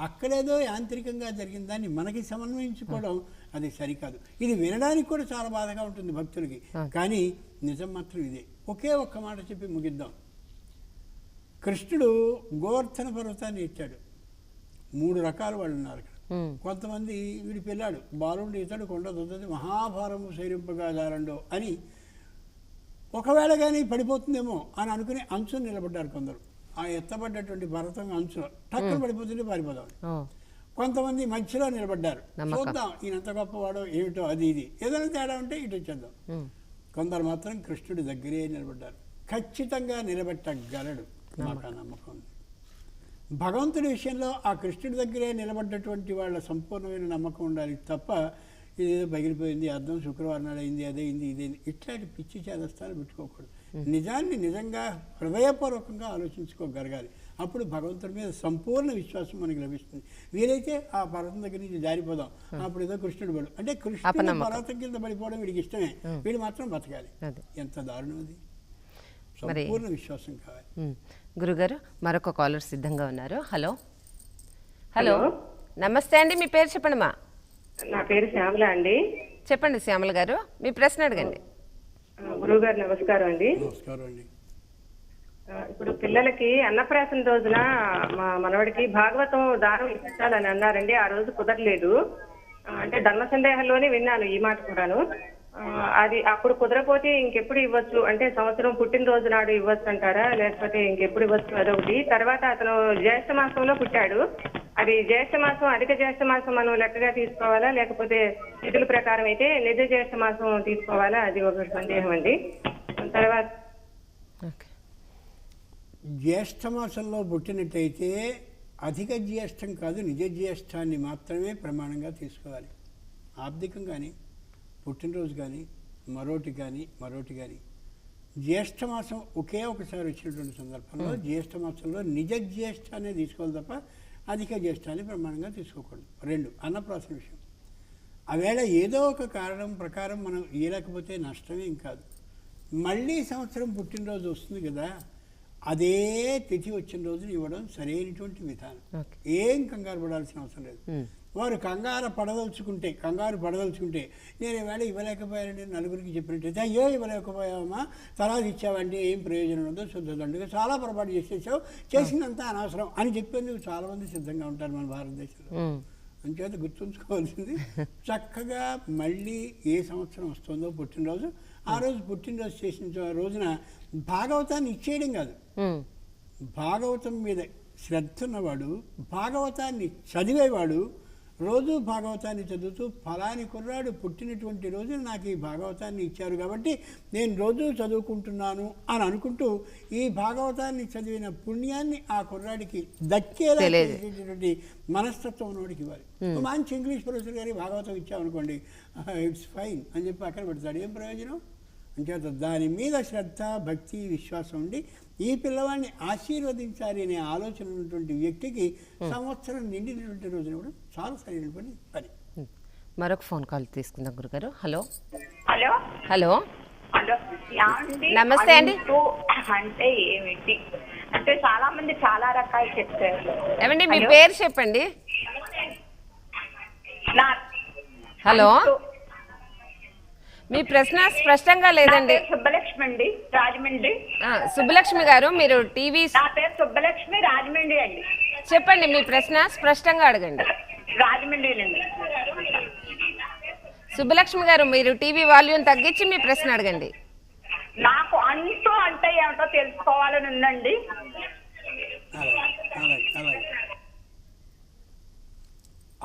అక్కడేదో యాంత్రికంగా జరిగిన దాన్ని మనకి సమన్వయించుకోవడం అది సరికాదు. ఇది వినడానికి కూడా చాలా బాధగా ఉంటుంది భక్తులకి, కానీ నిజం మాత్రం ఇదే. ఒకే ఒక్క మాట చెప్పి ముగిద్దాం. కృష్ణుడు గోవర్ధన పర్వతాన్ని ఇచ్చాడు. 3 రకాల వాళ్ళు ఉన్నారు అక్కడ. కొంతమంది వీడి పిల్లాడు బాలుండి ఇతడు కొండ దొద్దది మహాభారము శైరింపగా దారండో అని, ఒకవేళ కానీ పడిపోతుందేమో అని అనుకుని అంచుని నిలబడ్డారు కొందరు. ఆ ఎత్తబడ్డటువంటి పర్వతం అంచులో టక్కున పడిపోతుంటే పారిపోదాం. కొంతమంది మధ్యలో నిలబడ్డారు, చూద్దాం ఈయన ఎంత గొప్పవాడో ఏమిటో అది ఇది, ఏదైనా తేడా ఉంటే ఇటు వచ్చేద్దాం. కొందరు మాత్రం కృష్ణుడి దగ్గరే నిలబడ్డారు. ఖచ్చితంగా నిలబెట్టగలడు, నాకు ఆ నమ్మకం ఉంది. భగవంతుడి విషయంలో ఆ కృష్ణుడి దగ్గరే నిలబడ్డటువంటి వాళ్ళ సంపూర్ణమైన నమ్మకం ఉండాలి తప్ప ఇదేదో పగిలిపోయింది, అర్థం శుక్రవారం నాడు అయింది, అదైంది, ఇదేంది, ఇట్లాంటి పిచ్చి చేదస్తాలు పెట్టుకోకూడదు. నిజాన్ని నిజంగా హృదయపూర్వకంగా ఆలోచించుకోగలగాలి. అప్పుడు భగవంతుడి మీద సంపూర్ణ విశ్వాసం మనకి లభిస్తుంది. వీలైతే ఆ పర్వతం దగ్గర నుంచి జారిపోదాం, అప్పుడు ఏదో కృష్ణుడు పడు అంటే కృష్ణుడు పర్వతం కింద పడిపోవడం వీడికి ఇష్టమే, వీడు మాత్రం బతకాలి. ఎంత దారుణం అది! సంపూర్ణ విశ్వాసం కావాలి. గురుగారు మరొక కాలర్ సిద్ధంగా ఉన్నారు. హలో హలో నమస్తే అండి, మీ పేరు చెప్పండి. మా నా పేరు శ్యామల అండి. చెప్పండి శ్యామల గారు, మీ ప్రశ్న అడగండి. గురువు గారు నమస్కారం అండి. నమస్కారం అండి. ఇప్పుడు పిల్లలకి అన్నప్రాసన రోజున మా మనవడికి భాగవతం దానం ఇప్పించాలని అన్నారండి. ఆ రోజు కుదరలేదు. అంటే ధర్మ సందేహంలోనే విన్నాను ఈ మాట కూడాను. అది అప్పుడు కుదరపోతే ఇంకెప్పుడు ఇవ్వచ్చు, అంటే సంవత్సరం పుట్టినరోజు నాడు ఇవ్వచ్చు అంటారా, లేకపోతే ఇంకెప్పుడు ఇవ్వచ్చు? అదొకటి. తర్వాత అతను జ్యేష్ఠ మాసంలో పుట్టాడు. అది జ్యేష్ఠ మాసం, అధిక జ్యేష్ఠ మాసం మనం లెక్కగా తీసుకోవాలా, లేకపోతే తిథుల ప్రకారం అయితే నిజ జ్యేష్ఠ మాసం తీసుకోవాలా? అది ఒక సందేహం అండి. తర్వాత జ్యేష్ఠ మాసంలో పుట్టినట్టయితే అధిక జ్యేష్ఠం కాదు, నిజ జ్యేష్ఠాన్ని మాత్రమే ప్రమాణంగా తీసుకోవాలి. ఆర్థికం కానీ, పుట్టినరోజు కానీ, మరోటి కానీ జ్యేష్ఠ మాసం ఒకే ఒకసారి వచ్చినటువంటి సందర్భంలో జ్యేష్ఠ మాసంలో నిజ జ్యేష్ఠాన్ని తీసుకోవాలి తప్ప అధిక జ్యేష్ఠాన్ని ప్రమాణంగా తీసుకోకూడదు. 2 అన్నప్రాసన విషయం. ఆవేళ ఏదో ఒక కారణం ప్రకారం మనం ఇవ్వలేకపోతే నష్టమేం కాదు. మళ్ళీ సంవత్సరం పుట్టినరోజు వస్తుంది కదా, అదే తిథి వచ్చిన రోజున ఇవ్వడం సరైనటువంటి విధానం. ఏం కంగారు పడాల్సిన అవసరం లేదు. వారు కంగారు పడదలుచుకుంటే నేను ఈవేళ ఇవ్వలేకపోయానంటే నలుగురికి చెప్పినట్టయితే, అయ్యో ఇవ్వలేకపోయామా, తర్వాత ఇచ్చావంటే ఏం ప్రయోజనం ఉందో శుద్ధదండుగా చాలా పొరపాటు చేసేసావు, చేసినంత అనవసరం అని చెప్పేందుకు చాలామంది సిద్ధంగా ఉంటారు మన భారతదేశంలో. అంచేత గుర్తుంచుకోవాల్సింది, చక్కగా మళ్ళీ ఏ సంవత్సరం వస్తుందో పుట్టినరోజు, ఆ రోజు పుట్టినరోజు చేసిన రోజున భాగవతాన్ని ఇచ్చేయడం కాదు, భాగవతం మీద శ్రద్ధ ఉన్నవాడు, భాగవతాన్ని చదివేవాడు, రోజు భాగవతాన్ని చదువుతూ ఫలాని కుర్రాడు పుట్టినటువంటి రోజున నాకు ఈ భాగవతాన్ని ఇచ్చారు కాబట్టి నేను రోజు చదువుకుంటున్నాను అని అనుకుంటూ ఈ భాగవతాన్ని చదివిన పుణ్యాన్ని ఆ కుర్రాడికి దక్కేలా చేసేటటువంటి మనస్తత్వం ఉన్నవాడికి ఇవ్వాలి. మంచి ఇంగ్లీష్ ప్రొఫెసర్ గారి భాగవతం ఇచ్చామనుకోండి, ఇట్స్ ఫైన్ అని చెప్పి అక్కడ పెడతాడు, ఏం ప్రయోజనం? అంచేత దాని మీద శ్రద్ధ, భక్తి, విశ్వాసం ఉండి ఈ పిల్లవాడిని ఆశీర్వదించాలి అనే ఆలోచన ఉన్నటువంటి వ్యక్తికి సంవత్సరం నిండినటువంటి రోజున కూడా చాలా సరైనటువంటి పని. మరొక ఫోన్ కాల్ తీసుకుందాం గురుగారు. హలో హలో హలో హలో నమస్తే అండి. అంటే ఏమిటి అంటే చాలా మంది చాలా రకాలు చెప్తారు. ఏమండి మీ పేరు చెప్పండి. హలో, మీ ప్రశ్న స్పష్టంగా లేదండి. సుబ్బలక్ష్మి అండి, రాజమండ్రి. సుబ్బలక్ష్మి గారు, మీరు టీవీ. నా పేరు సుబ్బలక్ష్మి, రాజమండ్రి అండి. చెప్పండి మీ ప్రశ్న స్పష్టంగా అడగండి. రాజమండ్రి అండి. సుబ్బలక్ష్మి గారు, మీరు టీవీ వాల్యూమ్ తగ్గించి మీ ప్రశ్న అడగండి. నాకు అంటూ అంటే ఏమిటో తెలుసుకోవాలని ఉందండి.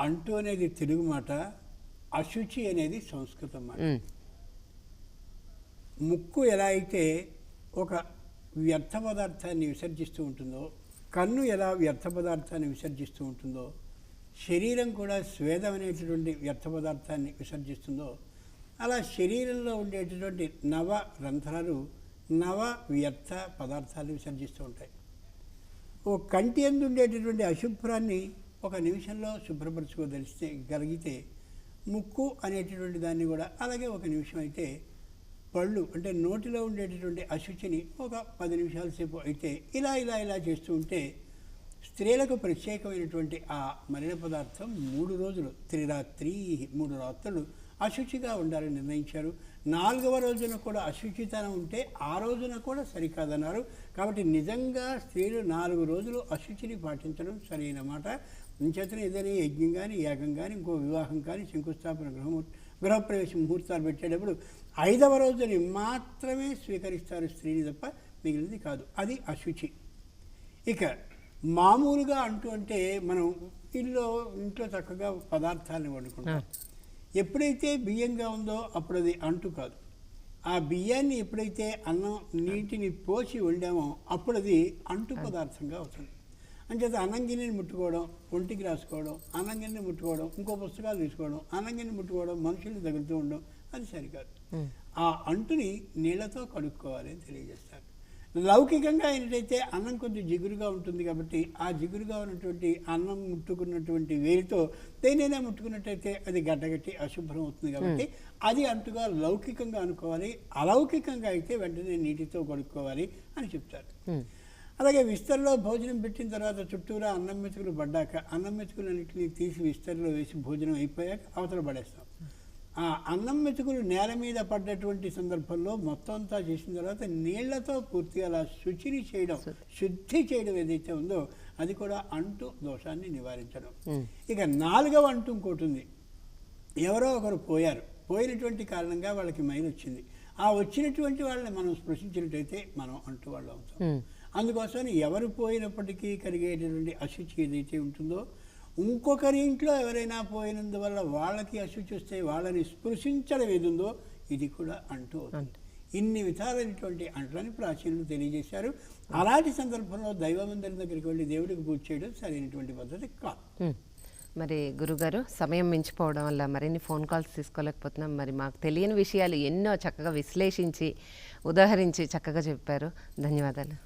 అంటూ అనేది తెలుగు మాట, అశుచి అనేది సంస్కృతం మాట. ముక్కు ఎలా అయితే ఒక వ్యర్థ పదార్థాన్ని విసర్జిస్తూ ఉంటుందో, కన్ను ఎలా వ్యర్థ పదార్థాన్ని విసర్జిస్తూ ఉంటుందో, శరీరం కూడా స్వేదం అనేటటువంటి వ్యర్థ పదార్థాన్ని విసర్జిస్తుందో, అలా శరీరంలో ఉండేటటువంటి నవ రంధ్రాలు నవ వ్యర్థ పదార్థాలు విసర్జిస్తూ ఉంటాయి. ఓ కంటి యందు ఉండేటటువంటి అశుభ్రాన్ని ఒక నిమిషంలో శుభ్రపరచుకోగలిగితే ముక్కు అనేటటువంటి దాన్ని కూడా అలాగే ఒక నిమిషం అయితే, పళ్ళు అంటే నోటిలో ఉండేటటువంటి అశుచిని ఒక 10 నిమిషాల సేపు అయితే ఇలా ఇలా ఇలా చేస్తూ ఉంటే స్త్రీలకు ప్రత్యేకమైనటువంటి ఆ మలిన పదార్థం 3 రోజులు, త్రిరాత్రి 3 రాత్రులు అశుచిగా ఉండాలని నిర్ణయించారు. 4వ రోజున కూడా అశుచితనం ఉంటే ఆ రోజున కూడా సరికాదన్నారు. కాబట్టి నిజంగా స్త్రీలు 4 రోజులు అశుచిని పాటించడం సరైన మాట. ఇంచేతనే ఏదైనా యజ్ఞం కానీ, యాగం కానీ, ఇంకో వివాహం కానీ, శంకుస్థాపన, గృహప్రవేశ ముహూర్తాలు పెట్టేటప్పుడు 5వ రోజుని మాత్రమే స్వీకరిస్తారు స్త్రీని తప్ప మిగిలింది కాదు. అది అశుచి. ఇక మామూలుగా అంటూ అంటే మనం ఇంట్లో చక్కగా పదార్థాలను వండుకుంటాం. ఎప్పుడైతే బియ్యంగా ఉందో అప్పుడు అది అంటు కాదు. ఆ బియ్యాన్ని ఎప్పుడైతే అన్నం నీటిని పోసి వండామో అప్పుడు అది అంటు పదార్థంగా అవుతుంది. అంచేత అన్నంగిని ముట్టుకోవడం, ఒంటికి రాసుకోవడం, అన్నంగిని ముట్టుకోవడం, ఇంకో పుస్తకాలు తీసుకోవడం, అన్నంగిని ముట్టుకోవడం, మనుషుల్ని తగులుతూ ఉండడం, అది సరికాదు. ఆ అంటుని నీళ్లతో కడుక్కోవాలి అని తెలియజేస్తారు. లౌకికంగా ఏంటంటే అన్నం కొంచెం జిగురుగా ఉంటుంది కాబట్టి ఆ జిగురుగా ఉన్నటువంటి అన్నం ముట్టుకున్నటువంటి వేలితో దేనైనా ముట్టుకున్నట్టయితే అది గడ్డగట్టి అశుభ్రం అవుతుంది కాబట్టి అది అంటుగా లౌకికంగా అనుకోవాలి. అలౌకికంగా అయితే వెంటనే నీటితో కడుక్కోవాలి అని చెప్తారు. అలాగే విస్తరలో భోజనం పెట్టిన తర్వాత చుట్టూరా అన్నం మెతుకులు పడ్డాక అన్నం మెతుకులన్నింటినీ తీసి విస్తరలో వేసి భోజనం అయిపోయాక అవతల పడేస్తాం. ఆ అన్నం మెతుకులు నేల మీద పడ్డటువంటి సందర్భంలో మొత్తం అంతా చేసిన తర్వాత నీళ్లతో పూర్తిగా అలా శుద్ధి చేయడం ఏదైతే ఉందో అది కూడా అంటు దోషాన్ని నివారించడం. ఇక 4వ అంటు ఇంకోటి ఉంది. ఎవరో ఒకరు పోయినటువంటి కారణంగా వాళ్ళకి మైలు వచ్చింది. ఆ వచ్చినటువంటి వాళ్ళని మనం స్పృశించినట్టయితే మనం అంటు వాళ్ళు అవుతాం. అందుకోసం ఎవరు పోయినప్పటికీ కలిగేటటువంటి అశుచి ఏదైతే ఉంటుందో ఇంకొకరి ఇంట్లో ఎవరైనా పోయినందువల్ల వాళ్ళకి అశుచి వస్తే వాళ్ళని స్పృశించడం ఏది ఉందో ఇది కూడా అంటూ అవుతుంది. ఇన్ని విధాలైనటువంటి అంట్లని ప్రాచీనులు తెలియజేశారు. అలాంటి సందర్భంలో దైవమందిరం దగ్గరికి వెళ్ళి దేవుడికి పూజ చేయడం సరైనటువంటి పద్ధతి కాదు. మరి గురుగారు, సమయం మించిపోవడం వల్ల మరిన్ని ఫోన్ కాల్స్ తీసుకోలేకపోతున్నాం. మరి మాకు తెలియని విషయాలు ఎన్నో చక్కగా విశ్లేషించి ఉదాహరించి చక్కగా చెప్పారు. ధన్యవాదాలు.